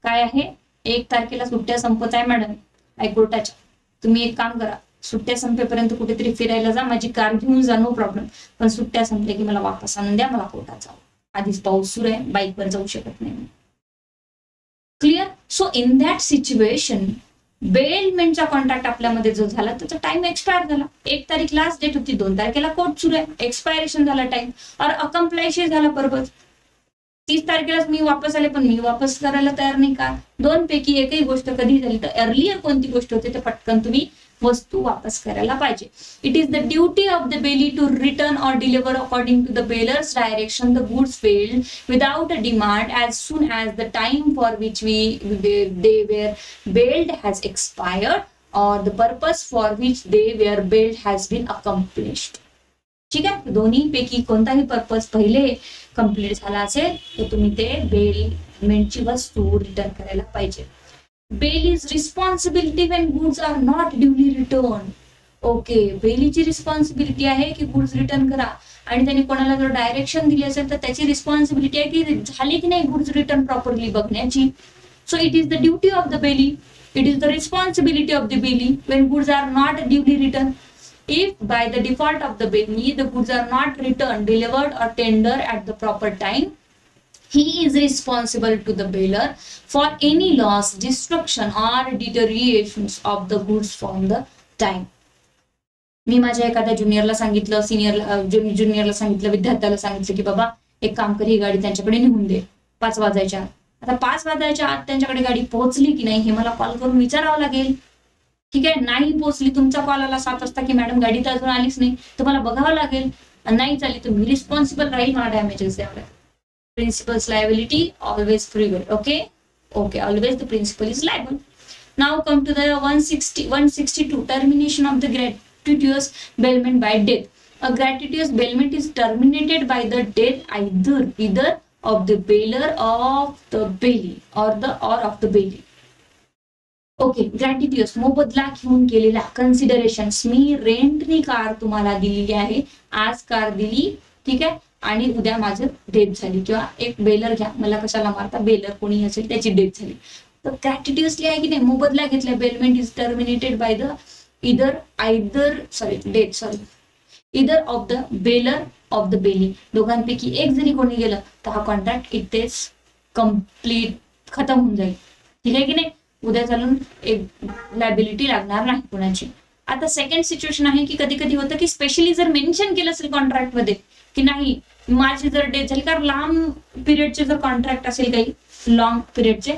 S1: काय आहे, 1 तारखेला सुट्ट्या संपत आहे मॅडम हायकोर्टाच्या, तुम्ही एक काम करा, सुट्ट्या संपेपर्यंत कुठेतरी फिरायला जा, माझी कार घेऊन जा, नो प्रॉब्लेम, पण सुट्ट्या संपल्या की मला वापस आणून द्या, मला कोर्टात जावं, आधीच पाऊस सुरू आहे, बाईकवर जाऊ शकत नाही. Clear? So in that situation बेलमेंटचा कॉन्ट्रॅक्ट आपल्यामध्ये जो झाला त्याचा टाइम एक्सपायर झाला, 1 तारीख लास्ट डेट होती, 2 तारखेला कोर्ट सुरू आहे, एक्सपायरेशन झाला टाइम, और अकम्प्लायशी झाला पर्पज. 30 तारखेलाच मी वापस आले, पण मी वापस करायला तयार नाही का, 2 पैकी एकही गोष्ट कधी झाली तर अर्लियर कोणती गोष्ट होते तर पटकन तुम्ही वस्तू वापस करायला पाहिजे. It is the duty of the bailee to return or deliver according to the bailer's direction the goods failed without a demand as soon as the time for which they were bailed has expired or the purpose for which they were bailed has been accomplished. ठीक आहे, दोन्ही पैकी कोणताही purpose पहिले complete झाला असेल तर तुम्ही ते बेलमेंटची वस्तू रिटर्न करायला पाहिजे. Bail is responsibility when goods are not duly return. Okay, बेलीची रिस्पॉन्सिबिलिटी आहे की गुड्स रिटर्न करा, आणि त्यांनी कोणाला जर डायरेक्शन दिली असेल तर त्याची रिस्पॉन्सिबिलिटी आहे की झाली की नाही गुड्स रिटर्न प्रॉपरली बघण्याची. So it is the duty of the bailee, it is the responsibility of the bailee when goods are not duly return. If by the default of the bailey the goods are not returned, delivered or tendered at the proper time, he is responsible to the bailor for any loss, destruction or deteriorations of the goods from the time. मी माझ्या एखाद्या ज्युनियरला सांगितलं, ज्युनियरला सांगितलं, विद्यार्थ्याला सांगितलं की बाबा एक काम कर, ही गाडी त्यांच्याकडे नेऊन दे 5 वाजायच्या आत. आता 5 वाजायच्या आत त्यांच्याकडे गाडी पोहोचली की नाही हे मला कॉल करून विचारावं लागेल. ठीक आहे, नाही पोहोचली, तुमचा कॉल आला 7 वाजता की मॅडम गाडी तर अजून आलीच नाही, तर मला बघावं लागेल, नाही झाली तर मी रिस्पॉन्सिबल राहील, मला डॅमेजेस द्यावे लागेल. Principal's liability always prevail. Okay, always the principal is liable. Now come to the 162 termination of the gratuitous bailment by death. A gratuitous bailment is terminated by the death either of the bailor of the bailey or of the bailey. Okay, gratuitous मोबदला घेऊन केलेला considerations. मी रेंटनी car तुम्हाला दिलेली आहे, आज car दिली ठीक आहे, आणि उद्या माझं डेथ झाली, किंवा एक बेलर घ्या, मला कशाला मारता, बेलर कोणी असेल त्याची डेथ झाली तर ग्रॅटिट्युअसली आहे की नाही, मोबदला घेतला. Bailment is terminated by the either of the baler of the Bailey. दोघांपैकी एक जरी कोणी गेलं तर हा कॉन्ट्रॅक्ट इथेच कम्प्लीट खतम होऊन जाईल. ठीक आहे की नाही, उद्या चालून एक लायबिलिटी लागणार नाही कोणाची. आता सेकंड सिच्युएशन आहे की कधी कधी होतं की स्पेशली जर मेन्शन केलं असेल कॉन्ट्रॅक्ट मध्ये की नाही माझी जर डेथ झाली, कारण लांब पिरियडचे जर कॉन्ट्रॅक्ट असेल काही लॉंग पिरियडचे,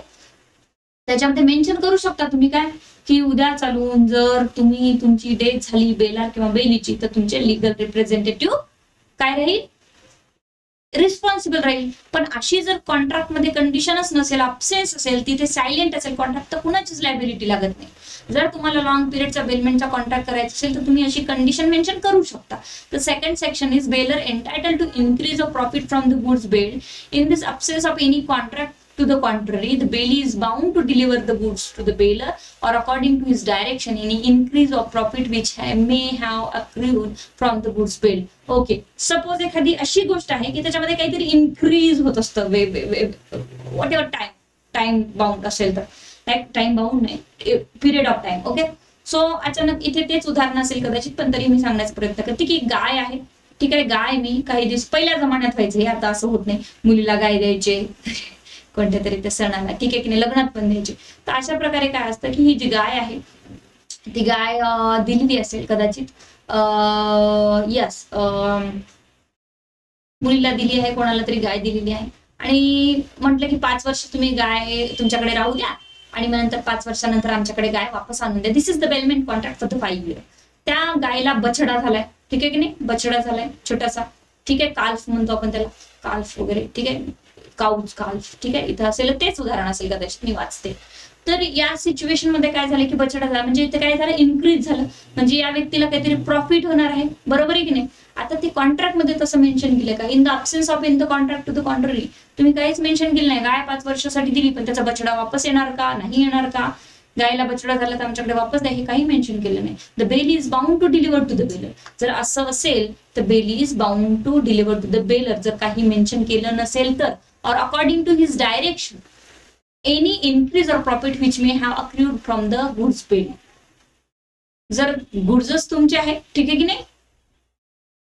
S1: त्याच्यामध्ये मेन्शन करू शकता तुम्ही काय की उद्या चालून जर तुमची डेथ झाली बेलार किंवा बेलीची तर तुमचे लिगल रिप्रेझेंटेटिव्ह काय राहील, रिस्पॉन्सिबल राहील. पण अशी जर कॉन्ट्रॅक्ट मध्ये कंडिशनच नसेल, अब्सेन्स असेल, तिथे सायलेंट असेल कॉन्ट्रॅक्ट, तर कुणाचीच लायबिलिटी लागत नाही. जर तुम्हाला लॉंग पिरियडचा बेलमेंटचा कॉन्ट्रॅक्ट करायचा असेल तर तुम्ही अशी कंडिशन मेन्शन करू शकता. तर second section is bailer entitle to increase of profit from the goods bailed in this absence of any contract. To the contrary, the bailey is bound to deliver the goods to the bailor or according to his direction any increase of profit which may have accrued from the goods bailed. Okay, suppose एखादी अशी गोष्ट आहे की त्याच्यामध्ये काहीतरी increase होत असतं what ever time bound असेल तर, टाइम बाउंड नाही, period of time. Okay, so अचानक इथे तेच उदाहरण असेल कदाचित, पण तरी मी सांगण्याचा प्रयत्न करते की गाय आहे ठीक आहे, गाय मी काही दिवस पहिल्या जमान्यात व्हायचं, हे आता असं होत नाही, मुलीला गाय द्यायचे कोणत्या तरी त्या सणाला, ठीक आहे की नाही, लग्नात पण द्यायचे. तर अशा प्रकारे काय असतं की ही जी गाय आहे ती गाय दिलेली असेल कदाचित, यस, मुलीला दिली आहे, कोणाला तरी गाय दिलेली आहे, आणि म्हटलं की 5 वर्ष तुम्ही गाय तुमच्याकडे राहू द्या आणि मग नंतर 5 वर्षानंतर आमच्याकडे गाय वापस आणून द्या. This is the bailment contract for the 5 year. त्या गायला बछडा झालाय, ठीक आहे की नाही, बछडा झालाय छोटासा, ठीक आहे, काल्फ म्हणतो आपण त्याला, काल्फ वगैरे, ठीक आहे, काउच काल्फ, ठीक आहे, इथं असेल तेच उदाहरण असेल कदाचित, मी वाचते. तर या सिच्युएशन मध्ये काय झालं की बछडा झाला, म्हणजे इथे काय झालं, इन्क्रीज झालं, म्हणजे या व्यक्तीला काहीतरी प्रॉफिट होणार आहे, बरोबर आहे की नाही. आता ती कॉन्ट्रॅक्ट मध्ये तसं मेन्शन केलं का, in the absence of in the contract to the contrary, तुम्ही काहीच मेन्शन केलं नाही, गाय 5 वर्षासाठी दिली पण त्याचा बछडा वापस येणार का, नाही येणार का, गायला बछडा झाला तर आमच्याकडे वापस द्या, हे काही मेन्शन केलं नाही. The bailee is bound to deliver to the bailor. जर असं असेल तर bailee is bound to deliver to the bailor, जर काही मेन्शन केलं नसेल तर, और according to his direction any increase or profit which may have accrued from the goods paid. जर गुड्सच तुमचे आहे, ठीक आहे की नाही,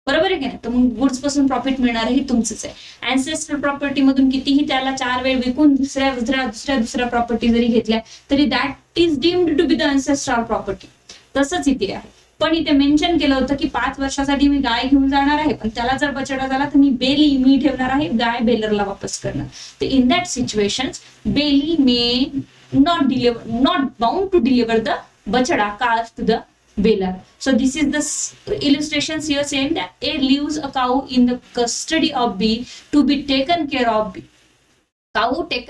S1: बरोबर आहे की नाही, तर मग गुड्स पासून प्रॉफिट मिळणार हे तुमचंच आहे. अँसेस्ट्रल प्रॉपर्टी मधून कितीही त्याला 4 वेळ विकून दुसऱ्या प्रॉपर्टी जरी घेतल्या तरी that is deemed to be the ancestral property. तसंच इथे आहे, पण इथे मेन्शन केलं होतं की 5 वर्षासाठी मी गाय घेऊन जाणार आहे, पण त्याला जर बछडा झाला तर मी बेली मी ठेवणार आहे, गाय बेलरला वापस करणार. तर in that situation bailee may not bound to deliver the बछडा calf to the baler. So this is the illustrations here saying that A leaves a cow in the custody of B to be taken care of B. Cow take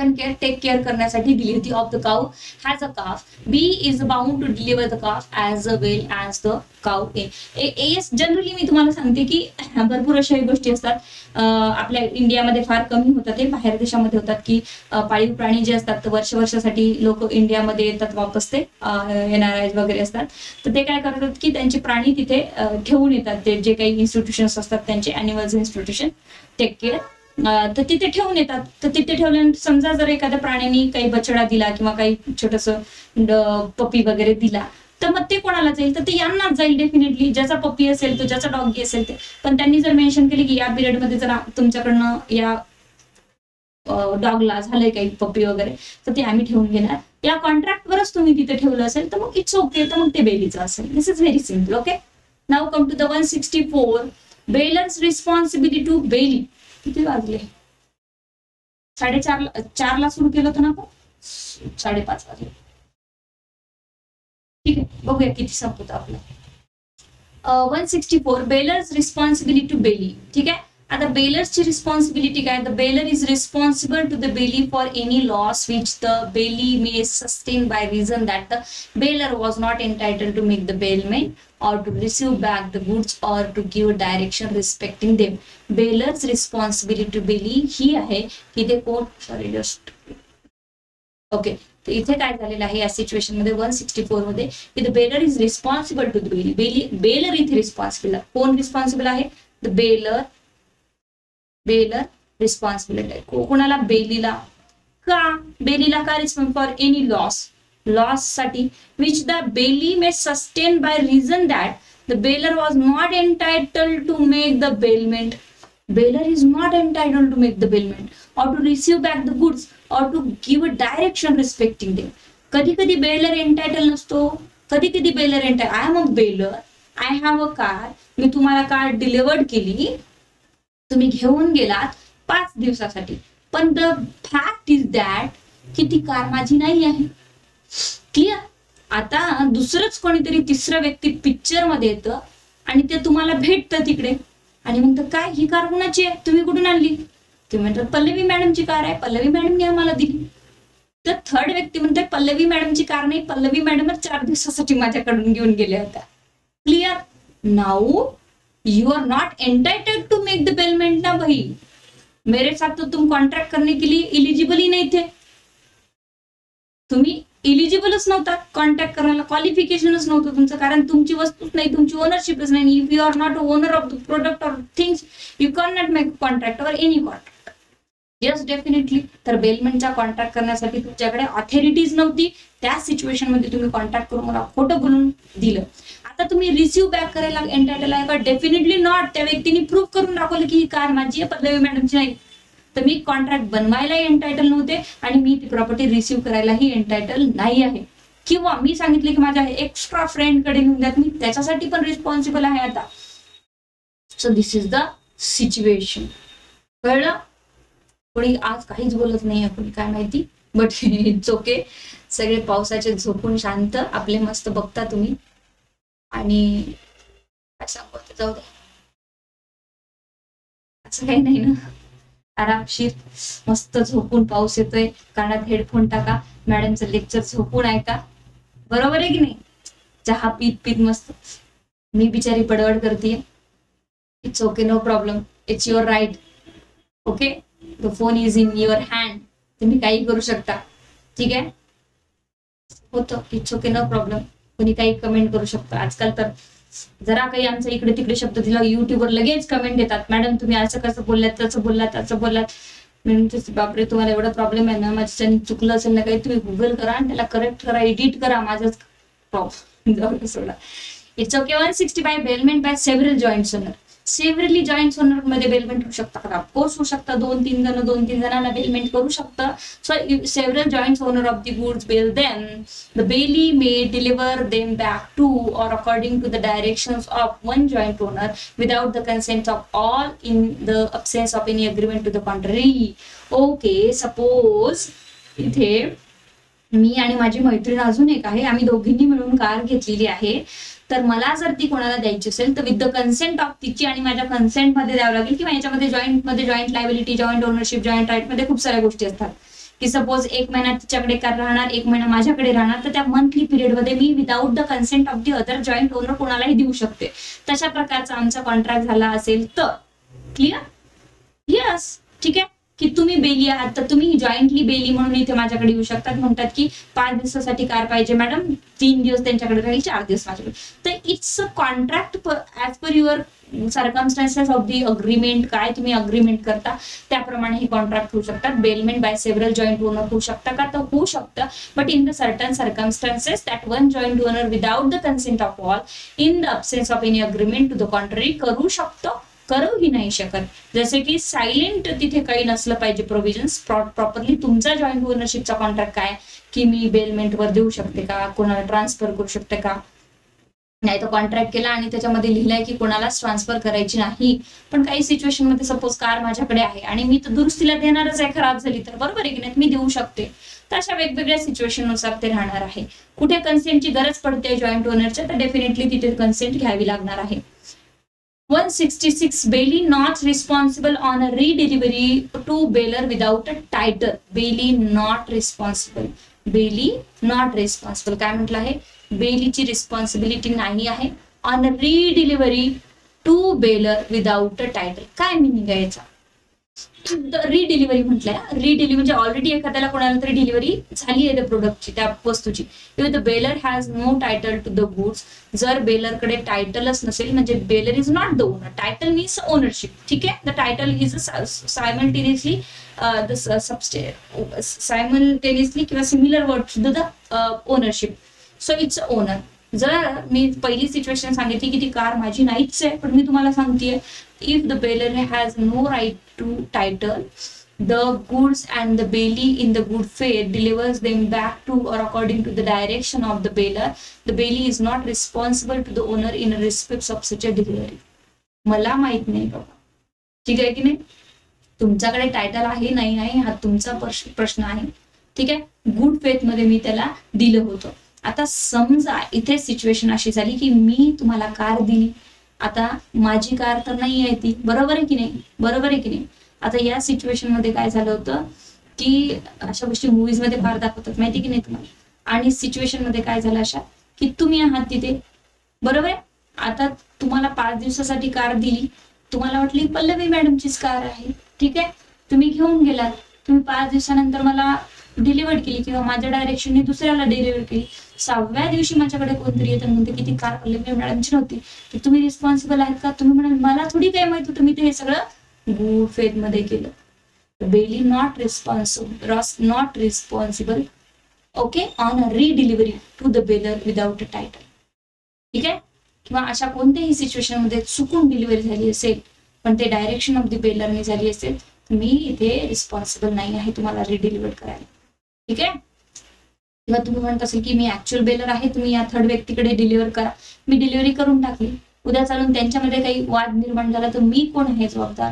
S1: care करण्यासाठी दिली होती, of the cow has a calf. B is bound to deliver the calf as well as the cow A. yes, generally मी तुम्हाला सांगते की भरपूर अशा गोष्टी असतात आपल्या इंडियामध्ये फार कमी होतात, ते बाहेर देशामध्ये होतात की पाळीव प्राणी जे असतात वर्षासाठी लोक इंडियामध्ये येतात वापस, ते NRIs वगैरे असतात, तर ते काय करतात की त्यांचे प्राणी तिथे ठेवून येतात, ते जे काही इन्स्टिट्यूशन्स असतात त्यांचे अॅनिमल्स इन्स्टिट्यूशन टेक केअर, तर तिथे ठेवून येतात. तर तिथे ठेवल्यानंतर समजा जर एखाद्या प्राण्याने काही बछडा दिला किंवा काही छोटस पपी वगैरे दिला, तर मग ते कोणाला जाईल, तर ते यांनाच जाईल डेफिनेटली, ज्याचा पप्पी असेल तो, ज्याचा डॉगी असेल ते. पण त्यांनी जर मेन्शन केली की या पिरियड मध्ये जर तुमच्याकडनं या डॉगला झालंय काही पप्पी वगैरे, तर ते आम्ही ठेवून घेणार, या कॉन्ट्रॅक्टवरच तुम्ही तिथे ठेवलं असेल तर मग इट्स ओके, तर मग ते बेलीचं असेल. This is very simple. Okay, now come to the 164 bailer's responsibility to bailee. किती वाजले, 4:30ला सुरू केलं होतं ना आपण, 5:30 वाजले, ठीक आहे, बघूया किती संपत आपलं. 164 बेलर्स रिस्पॉन्सिबिलिटी टू बेली. ठीक आहे, आता बेलर्सची रिस्पॉन्सिबिलिटी काय, the baler is responsible to the bailee for any loss which the bailee may sustain by reason that the bailer was not entitled to make the bailment or to receive back the goods or to give direction respecting them. Bailers responsibility to bailee ही आहे की ते कोण, sorry just okay, तर इथे काय झालेलं आहे या सिच्युएशन मध्ये 164 मध्ये की the baler is responsible to the bailee. Bailor इथे रिस्पॉन्सिबल, कोण रिस्पॉन्सिबल आहे, द बेलर रिस्पॉन्सिबिलिटी आहे कोणाला, बेलीला. का बेलीला का रिस्पॉन्सिबल, फॉर एनी लॉस साठी which the bailey may sustain by reason that the baler was not entitled to make the bailment. Baler is not entitled to make the bailment or to receive back the goods or to give a direction respecting them. कधी कधी bailer entitle नसतो, कधी कधी bailer entitle. I am a bailer, I have a car, मी तुम्हाला car delivered केली, तुम्ही घेऊन गेलात 5 दिवसासाठी, पण द फॅक्ट इज दॅट की ती कार माझी नाही आहे. क्लिअर. आता दुसरंच कोणीतरी तिसरा व्यक्ती पिक्चर मध्ये येतं आणि ते तुम्हाला भेटतं तिकडे, आणि म्हणतात काय ही कार कुणाची आहे, तुम्ही कुठून आणली, तुम्ही म्हणतात पल्लवी मॅडमची कार आहे, पल्लवी मॅडमने आम्हाला दिली. तर थर्ड व्यक्ती म्हणते पल्लवी मॅडमची कार नाही, पल्लवी मॅडमच 4 दिवसासाठी माझ्याकडून घेऊन गेल्या होत्या. Clear. Now you are not entitled to make the payment ना भाई, मेरे साथ तो तुम कॉन्ट्रैक्ट करने के लिए एलिजिबल ही नहीं थे, तुम्ही इलिजिबलच नव्हता कॉन्टॅक्ट करायला, क्वालिफिकेशनच नव्हतं तुमचं, कारण तुमची वस्तूच नाही, तुमची ओनरशिपच नाही. If you are not owner of the product or things you can not make contract or any contract. Yes definitely. तर बेलमेंटचा कॉन्ट्रॅक्ट करण्यासाठी तुमच्याकडे ऑथॉरिटीज नव्हती, त्या सिच्युएशन मध्ये तुम्ही कॉन्ट्रॅक्ट करून मला खोटं बोलून दिलं. आता तुम्ही रिसिव्ह बॅक करायला एंटायटल आहे का? Definitely not. त्या व्यक्तीने प्रूव्ह करून दाखवलं की ही कार माझी आहे, पल्लवी मॅडमची नाही. तर मी कॉन्ट्रॅक्ट बनवायलाही एंटायटल नव्हते आणि मी ती प्रॉपर्टी रिसिव्ह करायलाही एंटायटल नाही आहे. किंवा मी सांगितले की माझ्या एक्स्ट्रा फ्रेंड कडे नेऊन द्यात, मी त्याच्यासाठी पण रिस्पॉन्सिबल आहे आता. So this is the situation. कळलं? कोणी आज काहीच बोलत नाही, कोणी काय माहिती, बट इट्स ओके. सगळे पावसाचे झोपून शांत आपले मस्त बघता तुम्ही. आणि काय सांगू, जाऊ द्या, असं काही नाही ना, आरामशीर मस्त झोपून, पाऊस येतोय, कानात हेडफोन टाका, मॅडमचं लेक्चर झोपून ऐका. बरोबर आहे की नाही? चहा पीत पीत मस्त. मी बिचारी बडबड करते. It's okay, no problem, it's your right. Okay, the phone is in your hand, तुम्ही काही करू शकता. ठीक आहे, होतं, इट्स ओके, नो प्रॉब्लेम. कोणी काही कमेंट करू शकतं. आजकाल तर जरा काही आमच्या इकडे तिकडे शब्द दिला, युट्यूबवर लगेच कमेंट देतात, मॅडम तुम्ही असं कसं बोललात, तसं बोललात, असं बोललात. बापरे, तुम्हाला एवढा प्रॉब्लेम आहे ना, माझ्या चुकलं असेल ना काही, तुम्ही गुगल करा आणि त्याला करेक्ट करा, एडिट करा. माझंच प्रॉब्लेम सोडा. It's okay. 165 bailment by several joints owner. Severally joints owner मध्ये बेलमेंट होऊ शकता का? ऑफकोर्स होऊ शकता. 2-3 जणांना बेलमेंट करू शकता. So several joints owner of the goods bail them, the bailee may deliver them back to or according to the directions of one joint owner without the consent of all in the absence of any agreement to the contrary. Okay, suppose इथे मी आणि माझी मैत्रीण अजून एक आहे, आम्ही दोघींनी मिळून कार घेतलेली आहे. तर मला जर ती कोणाला द्यायची असेल तर विथ द कन्सेंट ऑफ तिची आणि माझ्या कन्सेंट मध्ये द्यावं लागेल. किंवा याच्यामध्ये joint liability, joint ownership, joint right मध्ये खूप साऱ्या गोष्टी असतात. की सपोज 1 महिना तिच्याकडे कार राहणार, 1 महिना माझ्याकडे राहणार, तर त्या मंथली पिरियड मध्ये me without the consent of the other joint owner कोणालाही देऊ शकते. तशा प्रकारचा आमचा कॉन्ट्रॅक्ट झाला असेल तर. क्लिअर? यस. ठीक आहे, की तुम्ही बेली आहात तर तुम्ही जॉईंटली बेली म्हणून इथे माझ्याकडे येऊ शकतात. म्हणतात की 5 दिवसासाठी कार पाहिजे मॅडम, 3 दिवस त्यांच्याकडे राहील, 4 दिवस माझ्याकडे. तर it's a contract as per your circumstances of the agreement. काय तुम्ही अग्रीमेंट करता त्याप्रमाणे हे कॉन्ट्रॅक्ट होऊ शकतात. Bailment by several joint owner होऊ शकता का? तर होऊ शकतं, but in the certain circumstances that one joint owner without the consent of all in the absence of any agreement to the contrary करू शकतो, करूही नाही शकत. जसे की सायलेंट तिथे काही नसलं पाहिजे प्रोव्हिजन्स. प्रॉपरली तुमचा जॉईंट ओनरशिपचा कॉन्ट्रॅक्ट काय, की मी बेलमेंट वर देऊ शकते का, कोणाला ट्रान्सफर करू शकते का. नाही तर कॉन्ट्रॅक्ट केला आणि त्याच्यामध्ये लिहिलंय की कोणालाच ट्रान्सफर करायची नाही. पण काही सिच्युएशन मध्ये सपोज कार माझ्याकडे आहे आणि मी तर दुरुस्तीला देणारच आहे, खराब झाली तर, बरोबर आहे की नाही, मी देऊ शकते. तर अशा वेगवेगळ्या सिच्युएशन नुसार ते राहणार आहे. कुठे कन्सेंटची गरज पडते जॉईंट ओनरच्या, तर डेफिनेटली तिथे कन्सेंट घ्यावी लागणार आहे. 166 Bailey not responsible on a redelivery to bailor without a title. Bailey not responsible. Bailey not responsible. काय म्हटलं आहे? बेलीची रिस्पॉन्सिबिलिटी नाही आहे on a redelivery to bailer without a title. काय मिनिंग आहे याचा? रीडिलिव्हरी म्हटलंय. रीडिलिव्हरी म्हणजे ऑलरेडी एखाद्याला कोणाला तरी डिलिव्हरी झाली आहे त्या प्रोडक्टची, त्या वस्तूची. If the baler has no title to the goods. जर बेलरकडे टायटलच नसेल, म्हणजे bailer is not the owner. Title means ownership. ठीक आहे, the title is simultaneously simultaneously किंवा similar word to the ownership. So it's owner. जर मी पहिली सिच्युएशन सांगितली की ती कार माझी नाहीच आहे, पण मी तुम्हाला सांगतेय, if the baler has no right to title, the goods and the bailey in the good faith delivers them back to or according to the direction of the bailor, the bailey is not responsible to the owner in respect of such a delivery. मला माहित नाही बाबा, ठीक आहे की नाही. तुमच्याकडे title आहे नाही आहे हा तुमचा प्रश्न आहे. ठीक आहे, गुड फेथ मध्ये मी त्याला दिलं होतं. आता समजा इथे सिच्युएशन अशी झाली की मी तुम्हाला कार दिली, आता माझी कार तर नाही आहे ती, बरोबर आहे की नाही, बरोबर आहे की नाही. आता या सिच्युएशन मध्ये काय झालं होतं की अशा गोष्टी मूवीज मध्ये फार दाखवतात, माहिती की नाही तुम्हाला. आणि सिच्युएशन मध्ये काय झालं अशा की तुम्ही आहात तिथे, बरोबर आहे. आता तुम्हाला 5 दिवसासाठी कार दिली, तुम्हाला वाटली पल्लवी मॅडमचीच कार आहे, ठीक आहे, तुम्ही घेऊन गेलात. तुम्ही 5 दिवसानंतर मला डिलिव्हर केली किंवा माझ्या डायरेक्शनने दुसऱ्याला डिलिव्हर केली. 6व्या दिवशी माझ्याकडे कोणतरी येतं म्हणते की ती कार पल्लवी मॅडमची नव्हती, तर तुम्ही रिस्पॉन्सिबल आहेत का? तुम्ही म्हणाल मला थोडी काय माहित होतं, मी ते हे सगळं गुड फेथ मध्ये केलं. Bailee not responsible okay on a redelivery to the bailer without a title. ठीक आहे, किंवा अशा कोणत्याही सिच्युएशन मध्ये चुकून डिलिव्हरी झाली असेल पण ते डायरेक्शन ऑफ द बेलरने झाली असेल तर मी इथे रिस्पॉन्सिबल नाही आहे तुम्हाला रिडिलिव्हर करायला. ठीक आहे. किंवा तुम्ही म्हणत असेल की मी ऍक्च्युअल बेलर आहे, तुम्ही या थर्ड व्यक्तीकडे डिलिव्हर करा, मी डिलिव्हरी करून टाकली, उद्या चालून त्यांच्यामध्ये काही वाद निर्माण झाला तर मी कोण आहे जबाबदार.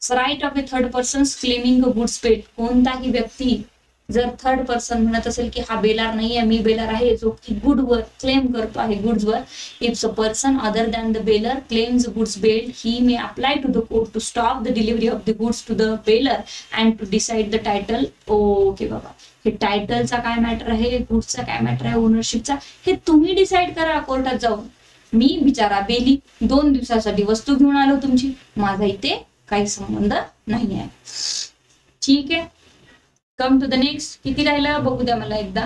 S1: Right of a third person claiming a goods paid. कोणताही व्यक्ती जर थर्ड पर्सन म्हणत असेल की हा बेलार नाही आहे, मी बेलार आहे, जो की गुडवर क्लेम करतो आहे गुड्सवर, if a person other than the bailer claims goods bailed he may apply to the court to stop the delivery of the goods to the baler and to decide the title. Okay बाबा, हे टायटलचा काय matter आहे, गुड्सचा काय matter आहे, ओनरशिपचा, हे तुम्ही decide करा कोर्टात जाऊन. मी बिचारा बेली 2 दिवसासाठी वस्तू घेऊन आलो तुमची, माझा इथे काही संबंध नाही आहे. ठीक आहे. Come to the next. किती राहिलं बघू द्या मला एकदा,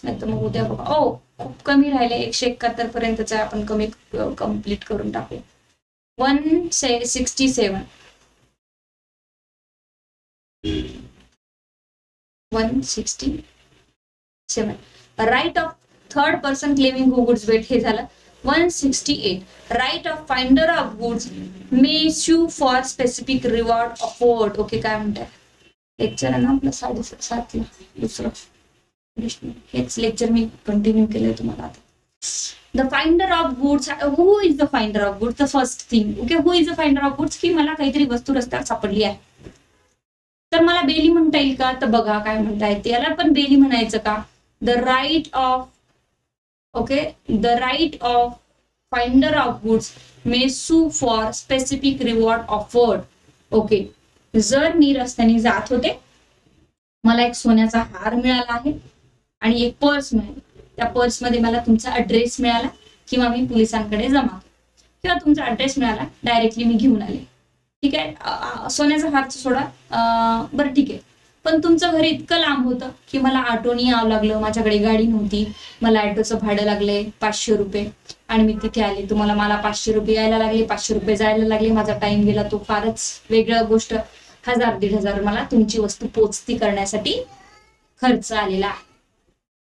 S1: नाही तर मग उद्या बघा. ओ खूप कमी राहिले, 171 पर्यंतचा आपण कमी कम्प्लीट करून टाकू. 167 right of third person claiming goods bailed हे झालं. 168 right of finder of goods may sue for specific reward afford. Okay, काय म्हणतात लेक्चर आहे ना आपलं 7:30 दुसरं हेच लेक्चर मी कंटिन्यू केलंय तुम्हाला आता. The finder of goods. Who is the finder of goods. The first thing. Okay, who is the finder of goods की मला काहीतरी वस्तू रस्त्यावर सापडली आहे तर मला बेली म्हणता येईल का, तर बघा काय म्हणता येते याला पण बेली म्हणायचं का. The right of the right of finder of goods may sue for specific reward offered. Okay, जर मी रस्त्याने जात होते, मला एक सोन्याचा हार मिळाला आहे आणि एक पर्स मिळाली, त्या पर्स मध्ये मला तुमचा ऍड्रेस मिळाला किंवा मी पोलिसांकडे जमा किंवा तुमचा ऍड्रेस मिळाला, डायरेक्टली मी घेऊन आले. ठीक आहे. सोन्याचा हारचं सोडा, बरं ठीक आहे, पण तुमचं घर इतकं लांब होतं की मला ऑटोनी यावं लागलं, माझ्याकडे गाडी नव्हती, मला ऑटोचं भाडं लागले 500 रुपये आणि मी तिथे आले, तुम्हाला मला 500 रुपये यायला लागले, 500 रुपये जायला लागले, माझा टाइम गेला, तो फारच वेगळं गोष्ट. 1000-1500 मला तुमची वस्तू पोचती करण्यासाठी खर्च आलेला आहे.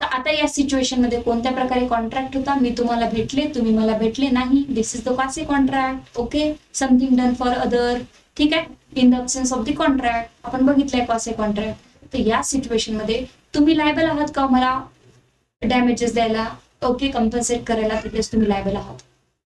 S1: तर आता या सिच्युएशन मध्ये कोणत्या प्रकारे कॉन्ट्रॅक्ट होता, मी तुम्हाला भेटले, तुम्ही मला भेटले नाही, this is the quasi contract. Okay, something done for other. ठीक आहे. In the absence of the contract आपण बघितलंय क्वासी कॉन्ट्रॅक्ट. तर या सिच्युएशन मध्ये तुम्ही लायबल आहात का मला डॅमेजेस द्यायला, ओके, कंपन्सेट करायला, तिथेच तुम्ही लायबल आहात.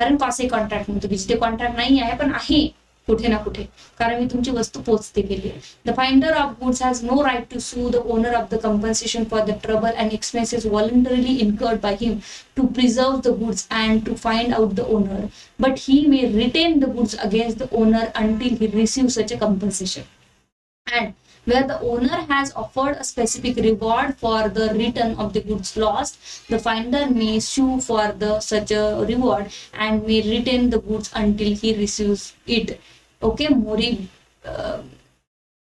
S1: कारण क्वासी कॉन्ट्रॅक्ट म्हणतो की जिथे कॉन्ट्रॅक्ट नाही आहे पण आहे कुठे ना कुठे, कारण मी तुमची वस्तू पोचते केली. The finder of goods has no right to sue the owner of the compensation for the trouble and expenses voluntarily incurred by him to preserve the goods and to find out the owner, but he may retain the goods against the owner until he receive such a compensation. And where the owner has offered a specific reward for the return of the goods lost, the finder may sue for such a reward and may retain the goods until he receives it. Okay, Mori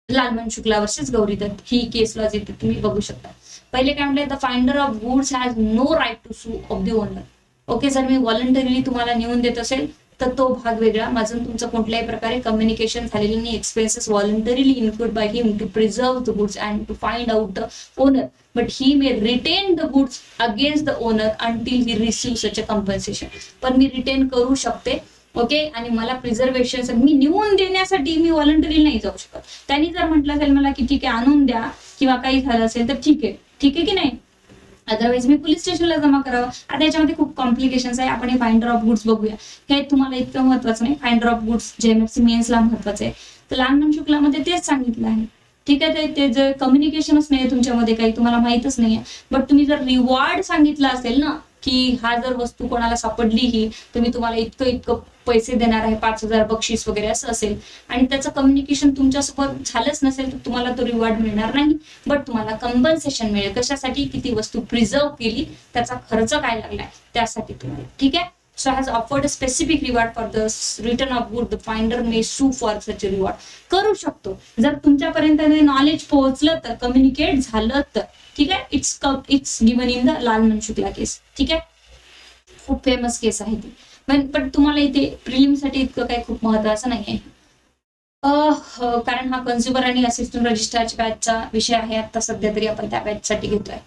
S1: Lalman Shukla versus Gauri Dutt ही case laws इथे तुम्ही बघू शकता. पहिले काय म्हटलंय, the finder of goods has no right to sue of the owner. Okay, जर मी व्हॉलंटरीली तुम्हाला नेऊन देत असेल तर तो भाग वेगळा, माझं तुमचं कोणत्याही प्रकारे कम्युनिकेशन झालेलं नाही, expenses voluntarily include by him to preserve the goods and to find out the owner, but he may retain the goods against the owner until he receive such a compensation. पण मी retain करू शकते. Okay, आणि मला preservation मी नेऊन देण्यासाठी मी voluntary नाही जाऊ शकत. त्यांनी जर म्हटलं असेल मला की ठीक आहे आणून द्या किंवा काही झालं असेल तर ठीक आहे की नाही, अदरवाईज मी पोलीस स्टेशनला जमा करावं. आता याच्यामध्ये खूप कॉम्प्लिकेशन्स आहे, आपण हे फाइंडर ऑफ गुड्स बघूया. हे तुम्हाला इतकं महत्वाचं नाही, फाइंडर ऑफ गुड्स जेएमएफसी मेन्सला महत्वाचं आहे. तर लालमन शुक्लामध्ये तेच सांगितलं आहे. ठीक आहे, ते जे कम्युनिकेशनच नाही तुमच्यामध्ये, काही तुम्हाला माहितच नाहीये, बट तुम्ही जर रिवॉर्ड सांगितलं असेल ना की हा जर वस्तू कोणाला सापडली ही तर मी तुम्हाला इतकं पैसे देणार आहे, 5000 बक्षीस वगैरे असं असेल, आणि त्याचं कम्युनिकेशन तुमच्यासोबत झालंच नसेल तर तुम्हाला तो रिवॉर्ड मिळणार नाही, बट तुम्हाला कंपन्सेशन मिळेल. कशासाठी, की ती वस्तू प्रिझर्व केली, त्याचा खर्च काय लागलाय त्यासाठी तुम्हाला. ठीक आहे. So has offered a specific reward for the return of good, the finder may sue for such a reward. करू शकतो जर तुमच्यापर्यंत नॉलेज पोहोचलं तर, कम्युनिकेट झालं तर. ठीक आहे. It's given in the Lalman Shukla case. ठीक आहे, खूप फेमस केस आहे ती, पण तुम्हाला इथे प्रिलिम साठी इतकं काही खूप महत्वाचं नाही आहे, कारण हा कन्झ्युमर आणि असिस्टंट रजिस्ट्रारच्या बॅचचा विषय आहे आता सध्या तरी, आपण त्या बॅच साठी घेतोय.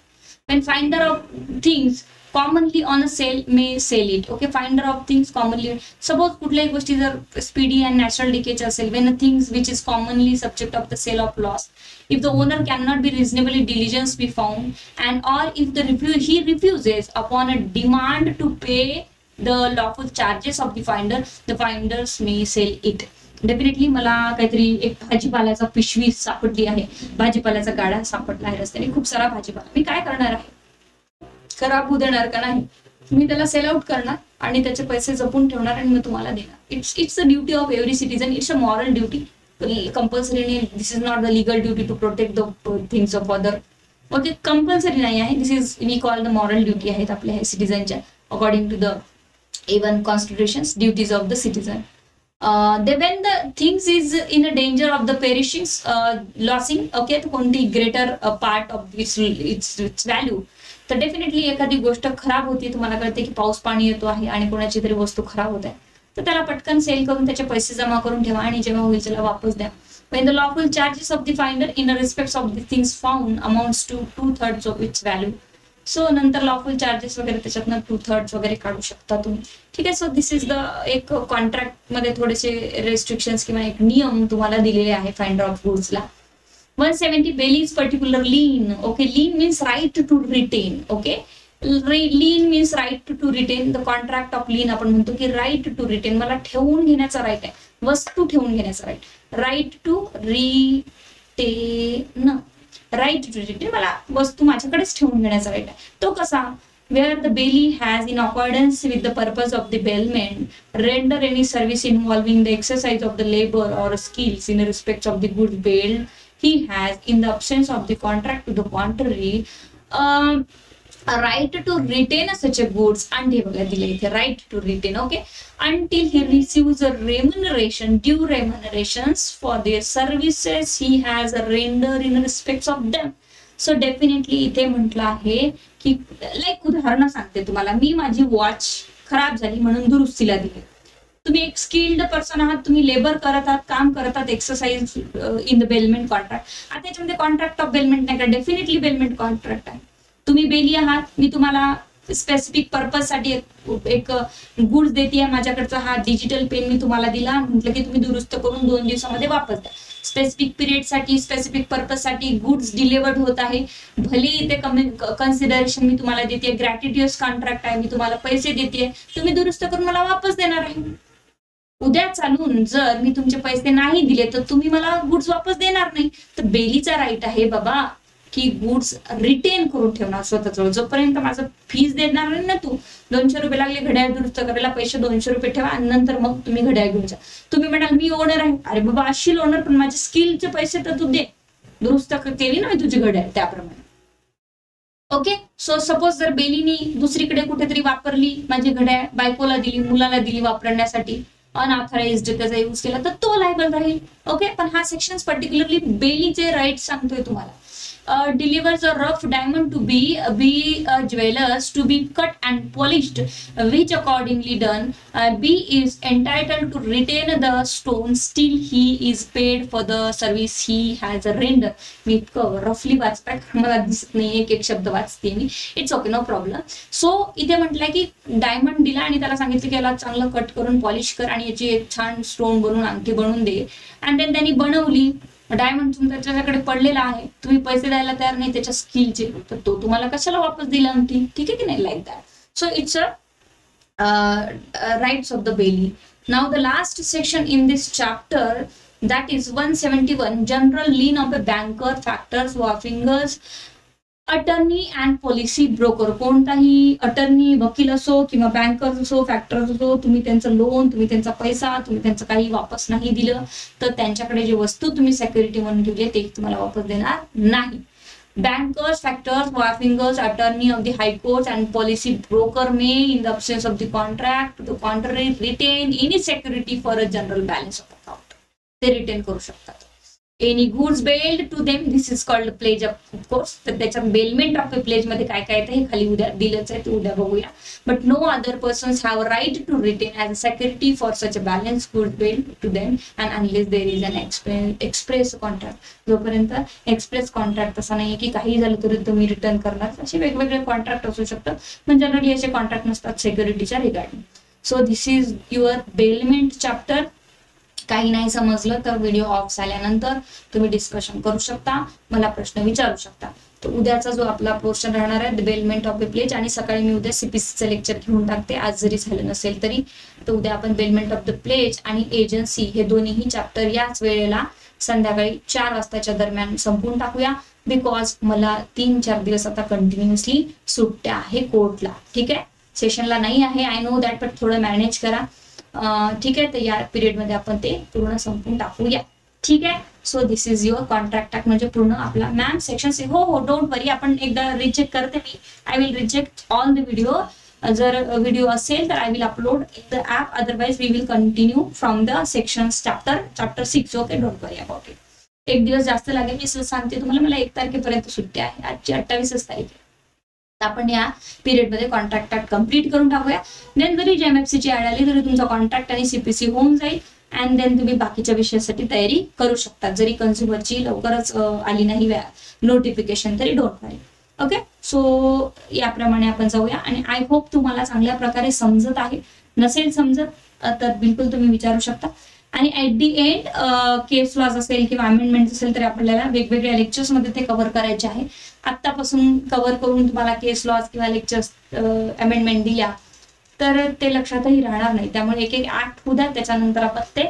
S1: पण finder of things commonly on a sale may sell it. Okay, finder of things commonly. Suppose कुठल्याही गोष्टी जर स्पीडी अँड नॅचरल डिकेचे असेल, when a things which is commonly subject of the sale of loss, if the owner cannot be reasonably diligence be found, and or if he refuses upon a demand to pay the lawful charges of the finders may sell it. Definitely मला काहीतरी एक भाजीपाल्याचा पिशवी सापडली आहे, भाजीपाल्याचा गाडा सापडला आहे रस्त्याने, खूप सारा भाजीपाला. मी काय करणार आहे, खराब होऊ देणार का नाही, मी त्याला सेल आउट करणार आणि त्याचे पैसे जपून ठेवणार आणि मग तुम्हाला देणार. It's a duty of every citizen, it's a moral duty. Compulsory, this is not the legal duty to protect the things of other. Okay, compulsory नाही आहे, this is we call the moral duty आहेत आपल्या सिटीजनच्या according to the even constitution duties of the citizen. when the things is in a danger of the perishing, losing, okay, तर कोणती greater part of its value, तर definitely एखादी गोष्ट खराब होती, तुम्हाला कळते की पाऊस पाणी येतो आहे आणि कोणाची तरी वस्तू खराब होत आहे, तर त्याला पटकन सेल करून त्याचे पैसे जमा करून ठेवा आणि जेव्हा होईल त्याला वापस द्या. When the lawful charges of the finder in respect of the things found amounts to 2/3 of its value. So नंतर लॉफुल चार्जेस वगैरे त्याच्यातनं 2/3 वगैरे काढू शकता तुम्ही. ठीक आहे. सो दिस इज द एक कॉन्ट्रॅक्ट मध्ये थोडेसे रेस्ट्रिक्शन्स किंवा एक नियम तुम्हाला दिलेले आहे फाइंडर ऑफ गुड्सला. 170 bailee's particular lien. Okay, lien means right to retain. Okay, lien means right to retain. The contract of lien आपण म्हणतो की राईट टू रिटेन, मला ठेवून घेण्याचा राईट आहे, वस्तू ठेवून घेण्याचा right. Right to retain, right to retain, मला वस्तू माझ्याकडेच ठेवून घेण्याचा राईट आहे. तो कसा, where the bailee has in accordance with the purpose of the bailment render any service involving the exercise of the labor or skills in respect of the goods bailed, he has in the absence of the contract to the contrary a right to retain such a goods and बघा दिले इथे right to retain. okay, until he receives a remuneration, due remunerations for their services he has a render in respect of them. So definitely इथे म्हटलं आहे की like उदाहरण सांगते तुम्हाला, मी माझी वॉच खराब झाली म्हणून दुरुस्तीला दिली. तुम्ही एक स्किल्ड पर्सन आहात, तुम्ही लेबर करत आहात, काम करत आहात, exercise in the bailment contract. आता त्याच्यामध्ये कॉन्ट्रॅक्ट ऑफ बेलमेंट नाही का, डेफिनेटली बेलमेंट कॉन्ट्रॅक्ट आहे. तुम्ही बेली आहात, मी तुम्हाला स्पेसिफिक पर्पज साठी एक गुड्स देते, माझ्याकडचा हा डिजिटल पेन मी तुम्हाला दिला, म्हटलं की तुम्ही दुरुस्त करून 2 दिवसामध्ये वापस द्या. स्पेसिफिक पिरियड साठी, स्पेसिफिक पर्पज साठी गुड्स डिलिव्हर्ड होत आहे, भले इथे कन्सिडरेशन मी तुम्हाला देते, ग्रॅटिट्युअस कॉन्ट्रॅक्ट आहे, मी तुम्हाला पैसे देते, तुम्ही दुरुस्त करून मला वापस देणार आहे. उद्या चालून जर मी तुमचे पैसे नाही दिले तर तुम्ही मला गुड्स वापस देणार नाही. तर बेलीचा राईट आहे बाबा की गुड्स रिटेन करून ठेवणार स्वतःजवळ, जोपर्यंत माझं फीस देणार नाही ना, तू 200 रुपये लागले घड्याळ दुरुस्त करायला, पैसे 200 रुपये ठेवा आणि नंतर मग तुम्ही घड्याळ घेऊन जा. तुम्ही म्हणाल मी ओनर आहे, अरे बाबा असशील ओनर, पण माझे स्किलचे पैसे तर तू दे, दुरुस्त केली ना मी तुझी घड्याळ त्याप्रमाणे. ओके, सो सपोज जर बेलीनी दुसरीकडे कुठेतरी वापरली माझी घड्याळ, बायकोला दिली, मुलाला दिली वापरण्यासाठी, अनऑथराइज्ड त्याचा यूज केला, तर तो लायबल राहील. ओके, पण हा सेक्शन पर्टिक्युलरली बेलीचे राईट सांगतोय तुम्हाला. delivers a rough diamond to be jewelers to be cut and polished, which accordingly done, B is entitled to retain the stone still he is paid for the service he has rendered. मी रफली वाचताय, मला दिसत नाही, एक शब्द वाचते मी, it's okay, no problem. So इथे म्हटलंय की डायमंड दिला आणि त्याला सांगितलं की याला चांगलं कट करून पॉलिश कर आणि याची एक छान स्टोन बनवून अंगठी बनवून दे. अँड देन त्यांनी बनवली, डायमंड त्याच्याकडे पडलेला आहे, तुम्ही पैसे द्यायला तयार नाही त्याच्या स्किलचे, तर तो तुम्हाला कशाला वापस दिला अंगठी, ठीक आहे की नाही, like that. So it's a rights of the Bailey. Now the last section in this chapter, that is 171, general lien of a banker, factors, wharfingers, attorney and policy broker. कोणताही अटर्नी, वकील असो किंवा बँकर असो, factor असो, तुम्ही त्यांचं loan, तुम्ही त्यांचा पैसा, तुम्ही त्यांचं काही वापस नाही दिलं तर त्यांच्याकडे जे वस्तू तुम्ही सिक्युरिटी म्हणून ठेवली ते तुम्हाला वापस देणार नाही. Bankers, factors, wharfingers, attorney of the high court and policy broker may in the absence of the contract the contrary retain any security for a general balance of account. ते रिटेन करू शकतात. Any goods bailed to them, this is called pledge of course. तर त्याच्यात bailment of pledge मध्ये काय काय येतं हे खाली उद्या दिलंच आहे, ते उद्या बघूया. But no other persons have right to retain as a security for such a balance goods bailed to them and unless there is an express contract. जोपर्यंत एक्सप्रेस कॉन्ट्रॅक्ट तसा नाहीये की काही झालं तरी तुम्ही रिटर्न करणार, असे वेगवेगळे कॉन्ट्रॅक्ट असू शकतात, पण जनरली असे कॉन्ट्रॅक्ट नसतात सिक्युरिटीच्या regarding. So this is your bailment chapter. काही नाही समजलं तर व्हिडिओ ऑफ झाल्यानंतर तुम्ही डिस्कशन करू शकता, मला प्रश्न विचारू शकता. तर उद्याचा जो आपला पोर्शन राहणार आहे बेलमेंट ऑफ द प्लेज, आणि सकाळी मी उद्या सीपीसीचं लेक्चर घेऊन टाकते, आज जरी झालं नसेल तरी. तर उद्या आपण बेलमेंट ऑफ द प्लेज आणि एजन्सी हे दोन्हीही चॅप्टर याच वेळेला संध्याकाळी 4 वाजताच्या दरम्यान संपवून टाकूया, बिकॉज मला 3-4 दिवस आता कंटिन्युअसली सुट्ट्या आहे कोर्टला. ठीक आहे, सेशनला नाही आहे, आय नो दॅट, बट थोडं मॅनेज करा. ठीक आहे, तर या पिरियड मध्ये आपण ते पूर्ण संपून टाकूया. ठीक आहे, so this is your contract act, म्हणजे पूर्ण आपला मॅम सेक्शन. हो डोंट वरी, आपण एकदा रिचेक करते मी. I will recheck all the video. जर व्हिडिओ असेल तर I will upload in the app, otherwise we will continue from the sections chapter 6. Okay, don't worry about it. एक दिवस जास्त लागेल, मी सांगते तुम्हाला. मला 1 तारखेपर्यंत सुट्टी आहे, आजची 28 तारीख आहे. आपण या पिरियड मध्ये कॉन्ट्रॅक्ट ऍक्ट कम्प्लीट करून टाकूया. देन जरी JMFC ची ऍड आली तरी तुमचा कॉन्ट्रॅक्ट आणि CPC होऊन जाईल, अँड देन तुम्ही बाकीच्या विषयासाठी तयारी करू शकता. जरी कन्झ्युमरची लवकरच आली नाही नोटिफिकेशन तरी डोंट वरी. ओके, सो याप्रमाणे आपण जाऊया, आणि आय होप तुम्हाला चांगल्या प्रकारे समजत आहे. नसेल समजत तर बिलकुल तुम्ही विचारू शकता. आणि at the end case laws असेल किंवा अमेंडमेंट असेल तरी आपल्याला वेगवेगळ्या लेक्चर्स मध्ये ते कव्हर करायचे आहे. आतापासून कव्हर करून तुम्हाला केस लॉज किंवा लेक्चर्स अमेंडमेंट दिल्या तर ते लक्षातही राहणार नाही. त्यामुळे एक 8 होऊ द्या, त्याच्यानंतर आपण ते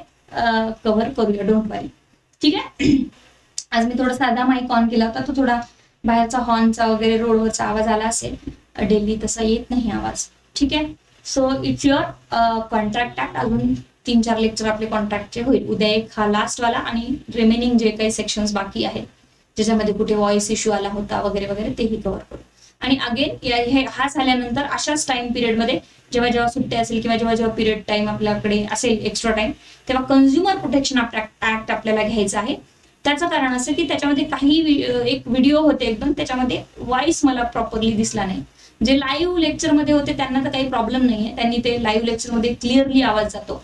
S1: कव्हर करूया, डोंट वरी. ठीक आहे, आज मी थोडा साधा माईक ऑन केला होता, तो थोडा बाहेरचा हॉर्नचा वगैरे रोडवरचा आवाज आला असेल. डेली तसा येत नाही आवाज. ठीक आहे, so it's your contract act. अजून 3-4 लेक्चर आपले कॉन्ट्रॅक्टचे होईल. उद्या एक हा लास्ट वाला, आणि रिमेनिंग जे काही सेक्शन्स बाकी आहेत ज्याच्यामध्ये कुठे व्हॉइस इश्यू आला होता वगैरे वगैरे तेही कव्हर करू. आणि अगेन हा झाल्यानंतर अशाच टाइम पिरियड मध्ये जेव्हा जेव्हा सुट्टी असेल किंवा जेव्हा जेव्हा पिरियड टाइम आपल्याकडे असेल एक्स्ट्रा टाइम, तेव्हा कंझ्युमर प्रोटेक्शन ऍक्ट आपल्याला घ्यायचं आहे. त्याचं कारण असं की त्याच्यामध्ये काही एक व्हिडिओ होते एकदम, त्याच्यामध्ये व्हॉइस मला प्रॉपरली दिसला नाही. जे लाईव्ह लेक्चर मध्ये होते त्यांना तर काही प्रॉब्लेम नाहीये, त्यांनी ते लाईव्ह लेक्चर मध्ये क्लिअरली आवाज जातो.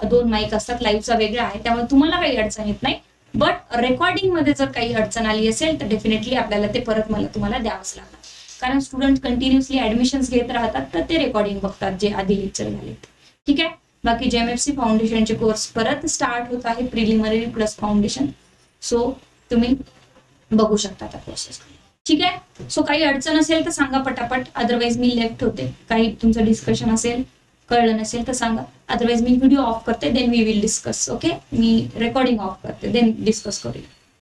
S1: 2 माईक असतात, लाईव्हचा वेगळा आहे, त्यामुळे तुम्हाला काही अडचण येत नाही. बट रेकॉर्डिंग मध्ये जर काही अडचण आली असेल तर डेफिनेटली आपल्याला ते परत तुम्हाला द्यावंच लागणार, कारण स्टुडंट कंटिन्युअसली ऍडमिशन्स घेत राहतात, तर ते रेकॉर्डिंग बघतात जे आधी लेक्चर झालेत. ठीक आहे, बाकी JMFC फाउंडेशनचे कोर्स परत स्टार्ट होत आहे, प्रिलिमिनरी प्लस फाउंडेशन. सो तुम्ही बघू शकता त्या प्रोसेस. ठीक आहे, सो काही अडचण असेल तर सांगा पटापट, अदरवाइज मी लेफ्ट होते. काही तुमचं डिस्कशन असेल, कळलं नसेल तर सांगा, अदरवाइज मी व्हिडिओ ऑफ करते, then we will discuss. Okay, मी रेकॉर्डिंग ऑफ करते, देन डिस्कस करूया.